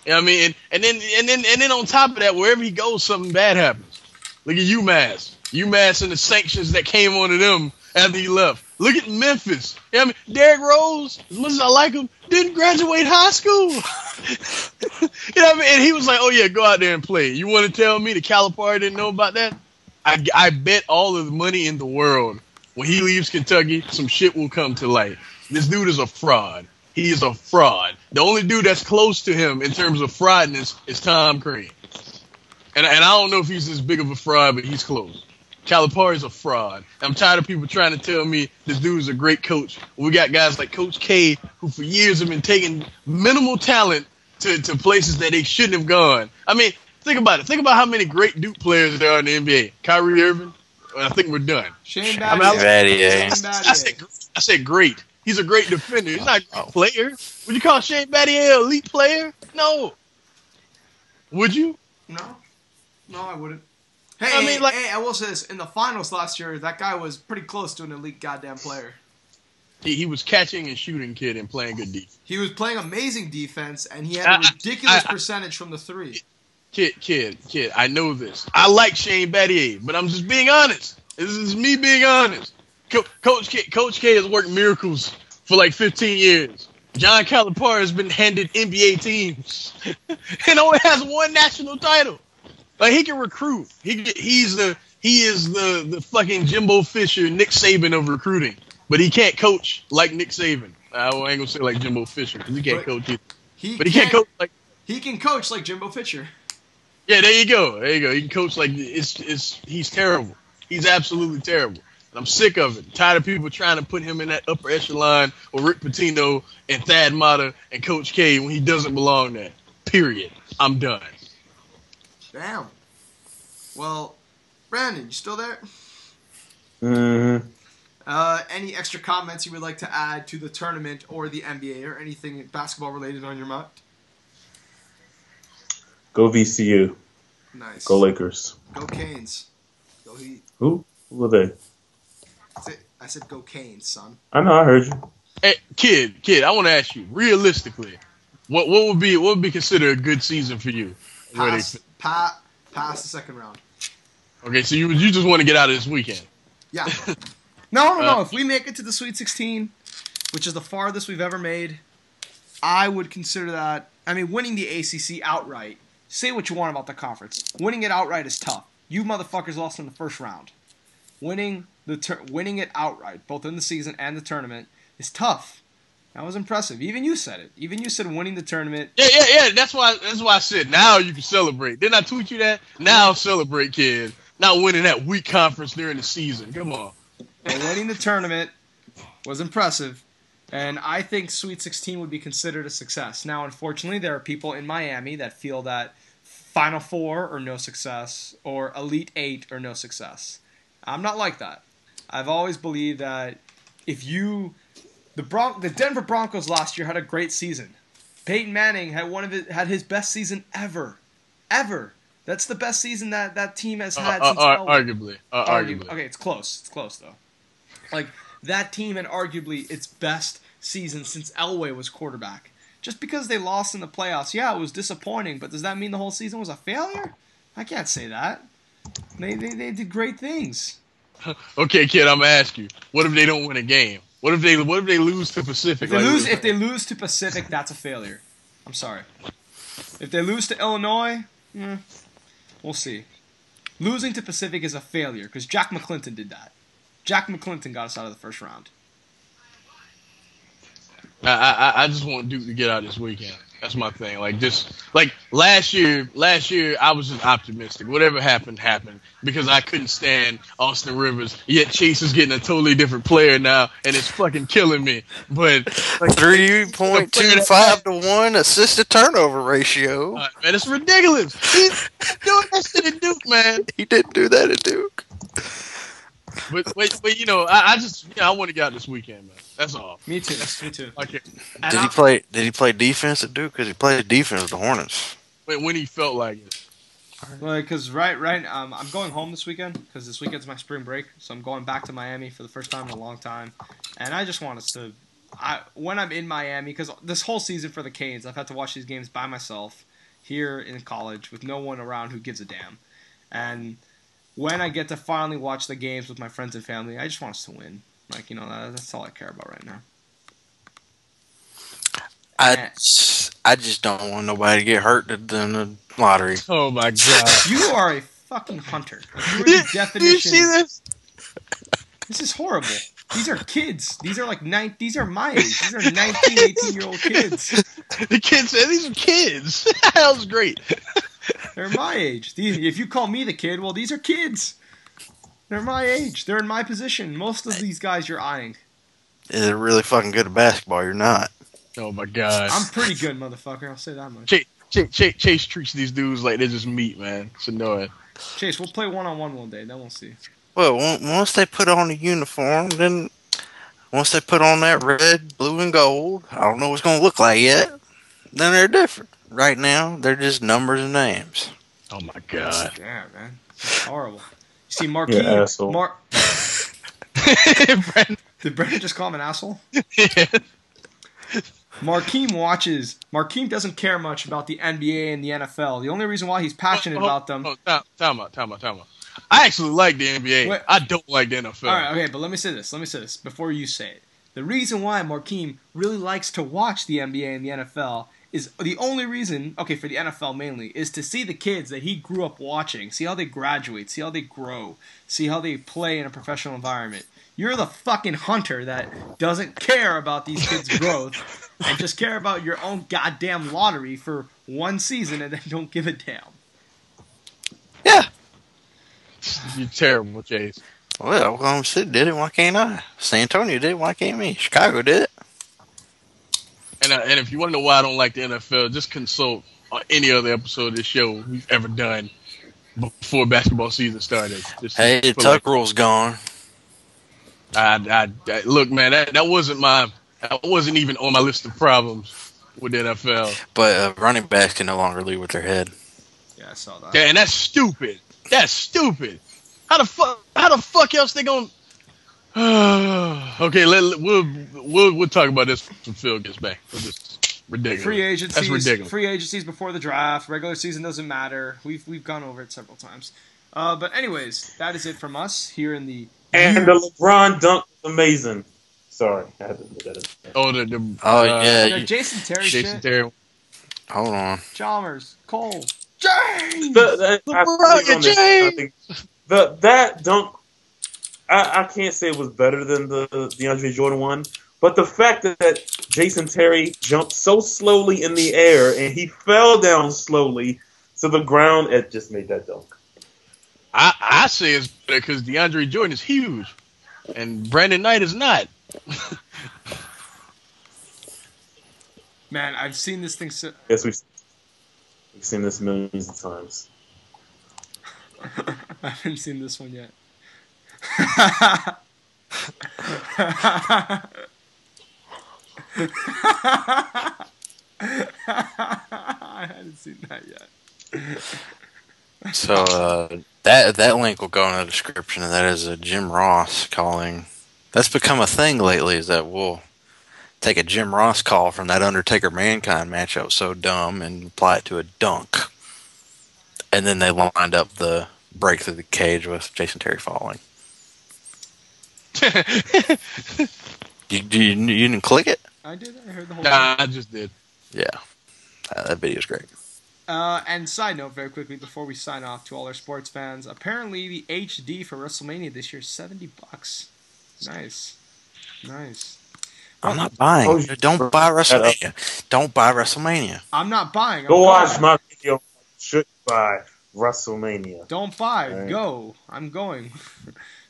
You know what I mean? And then on top of that, wherever he goes, something bad happens. Look at UMass and the sanctions that came onto them after he left. Look at Memphis. You know what I mean? Derrick Rose, as much as I like him, didn't graduate high school. You know what I mean? And he was like, oh yeah, go out there and play. You want to tell me the Calipari didn't know about that? I bet all of the money in the world, when he leaves Kentucky, some shit will come to light. This dude is a fraud. He is a fraud. The only dude that's close to him in terms of fraudness is Tom Crean. And I don't know if he's as big of a fraud, but he's close. Calipari's a fraud. I'm tired of people trying to tell me this dude's a great coach. We got guys like Coach K, who for years have been taking minimal talent to places that they shouldn't have gone. I mean, think about it. Think about how many great Duke players there are in the NBA. Kyrie Irving. I think we're done. Shane Battier. I said great. He's a great defender. He's not a great player. Would you call Shane Battier an elite player? No. Would you? No, I wouldn't. Hey, I will say this. In the finals last year, that guy was pretty close to an elite goddamn player. He was catching and shooting, kid, and playing good defense. He was playing amazing defense, and he had a ridiculous percentage from the three. Kid, I know this. I like Shane Battier, but I'm just being honest. This is me being honest. Coach K has worked miracles for like 15 years. John Calipari has been handed NBA teams and only has one national title. Like, he can recruit. He is the fucking Jimbo Fisher, Nick Saban of recruiting, but he can't coach like Nick Saban. I ain't gonna say like Jimbo Fisher because he can't coach either. But he can't coach like he can coach like Jimbo Fisher. Yeah, there you go. He can coach like he's terrible. He's absolutely terrible. And I'm sick of it. Tired of people trying to put him in that upper echelon with Rick Pitino and Thad Matta and Coach K when he doesn't belong there. Period. I'm done. Damn. Well, Brandon, you still there? Mm-hmm. Any extra comments you would like to add to the tournament or the NBA or anything basketball related on your mind? Go VCU. Nice. Go Lakers. Go Canes. Go Heat. Who were they? I said go Canes, son. I know, I heard you. Hey, kid, I want to ask you, realistically, what would be considered a good season for you? Pass the second round. Okay, so you just want to get out of this weekend. Yeah. No. If we make it to the Sweet 16, which is the farthest we've ever made, I would consider that. I mean, winning the ACC outright. Say what you want about the conference. Winning it outright is tough. You motherfuckers lost in the first round. Winning it outright, both in the season and the tournament, is tough. That was impressive. Even you said it. Even you said winning the tournament. Yeah. That's why I said now you can celebrate. Didn't I tweet you that? Now celebrate, kid. Not winning that weak conference during the season. Come on. But winning the tournament was impressive, and I think Sweet 16 would be considered a success. Now, unfortunately, there are people in Miami that feel that Final Four or no success, or Elite Eight or no success. I'm not like that. I've always believed that if you... The Denver Broncos last year had a great season. Peyton Manning had his best season ever. That's the best season that team has had since arguably. Okay, it's close. It's close, though. Like, that team had arguably its best season since Elway was quarterback. Just because they lost in the playoffs, yeah, it was disappointing, but does that mean the whole season was a failure? I can't say that. They did great things. Okay, kid, I'm gonna ask you. What if they don't win a game? What if they lose to Pacific? If they lose to Pacific, that's a failure. I'm sorry. If they lose to Illinois, we'll see. Losing to Pacific is a failure because Jack McClinton did that. Jack McClinton got us out of the first round. I just want Duke to get out this weekend. That's my thing. Like last year I was just optimistic. Whatever happened, because I couldn't stand Austin Rivers. Yet Chase is getting a totally different player now, and it's fucking killing me. But 3.25 to 1 assist to turnover ratio. Man, it's ridiculous. He's doing that shit at Duke, man. He didn't do that at Duke. But you know, I just I want to get out this weekend, man. That's all. Me too. Okay. Did he play defense at Duke? Because he played defense with the Hornets. When he felt like it. Like, cause I'm going home this weekend because this weekend's my spring break, so I'm going back to Miami for the first time in a long time, and I just want us to, when I'm in Miami, because this whole season for the Canes, I've had to watch these games by myself here in college with no one around who gives a damn, and when I get to finally watch the games with my friends and family, I just want us to win. Like, you know, that's all I care about right now. I just don't want nobody to get hurt in the lottery. Oh my god! You are a fucking hunter. You are the definition. Do you see this? This is horrible. These are kids. These are like These are my age. These are 19, 18-year-old kids. The kids said these are kids. That was great. They're my age. If you call me the kid, well, these are kids. They're my age. They're in my position. Most of these guys you're eyeing. They're really fucking good at basketball. You're not. Oh my god! I'm pretty good, motherfucker. I'll say that much. Chase treats these dudes like they're just meat, man. It's annoying. Chase, we'll play one-on-one one day. Then we'll see. Well, once they put on the uniform, then once they put on that red, blue, and gold, I don't know what it's going to look like yet. Then they're different. Right now, they're just numbers and names. Oh my god! Yeah, man. It's horrible. You see, Marquis. Yeah, asshole. Did Brandon just call him an asshole? Yeah. Markeem doesn't care much about the NBA and the NFL. The only reason why he's passionate about them. Time out. I actually like the NBA. Wait. I don't like the NFL. All right, okay, but let me say this before you say it. The reason why Markeem really likes to watch the NBA and the NFL is the only reason, okay, for the NFL mainly, is to see the kids that he grew up watching, see how they graduate, see how they grow, see how they play in a professional environment. You're the fucking hunter that doesn't care about these kids' growth and just care about your own goddamn lottery for one season and then don't give a damn. Yeah. You're terrible, Chase. Well, Oklahoma City did it. Why can't I? San Antonio did it. Why can't me? Chicago did it. And if you want to know why I don't like the NFL, just consult on any other episode of this show we've ever done before basketball season started. Hey, Tuck Rule's gone. Look, man, that wasn't even on my list of problems with the NFL. But running backs can no longer lead with their head. Yeah, I saw that. Yeah, and that's stupid. How the fuck else they gonna? Okay, we'll talk about this when Phil gets back. It's ridiculous. That's ridiculous. Free agencies before the draft. Regular season doesn't matter. We've gone over it several times. But anyways, that is it from us here in the. And the LeBron dunk was amazing. Sorry, I had to put that in. Yeah. Jason Terry Jason shit. Terry. Hold on. Chalmers, Cole, James. That dunk, I can't say it was better than the DeAndre Jordan one, but the fact that Jason Terry jumped so slowly in the air and he fell down slowly to the ground, it just made that dunk. I say it's better because DeAndre Jordan is huge, and Brandon Knight is not. Man, I've seen this thing. Yes, we've seen this millions of times. I haven't seen this one yet. I hadn't seen that yet. So that link will go in the description, and that is Jim Ross calling. That's become a thing lately, is that we'll take a Jim Ross call from that Undertaker-Mankind match that was so dumb and apply it to a dunk. And then they lined up the break through the cage with Jason Terry falling. You didn't click it? I did. I heard the whole Nah, thing. I just did. Yeah. That video's great. And side note, very quickly, before we sign off to all our sports fans, apparently the HD for WrestleMania this year is $70. Nice. I'm not buying. Don't buy WrestleMania. Don't buy WrestleMania. I'm not buying. Go watch my video. Should buy WrestleMania. Don't buy. Right. Go. I'm going.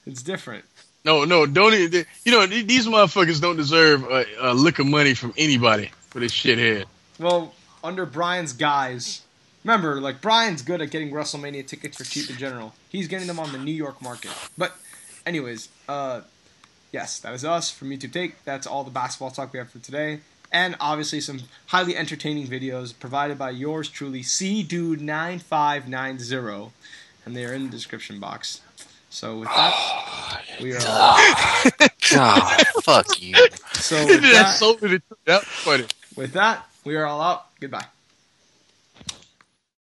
It's different. No, don't. You know, these motherfuckers don't deserve a lick of money from anybody for this shithead. Well, under Brian's guise, remember, like, Brian's good at getting WrestleMania tickets for cheap in general. He's getting them on the New York market. But anyways, yes, that is us from YouTube Take. That's all the basketball talk we have for today. And obviously some highly entertaining videos provided by yours truly, Cdude9590. And they are in the description box. So with that, we are all... God, fuck you. So with That's so funny. with that, we are all out. Goodbye.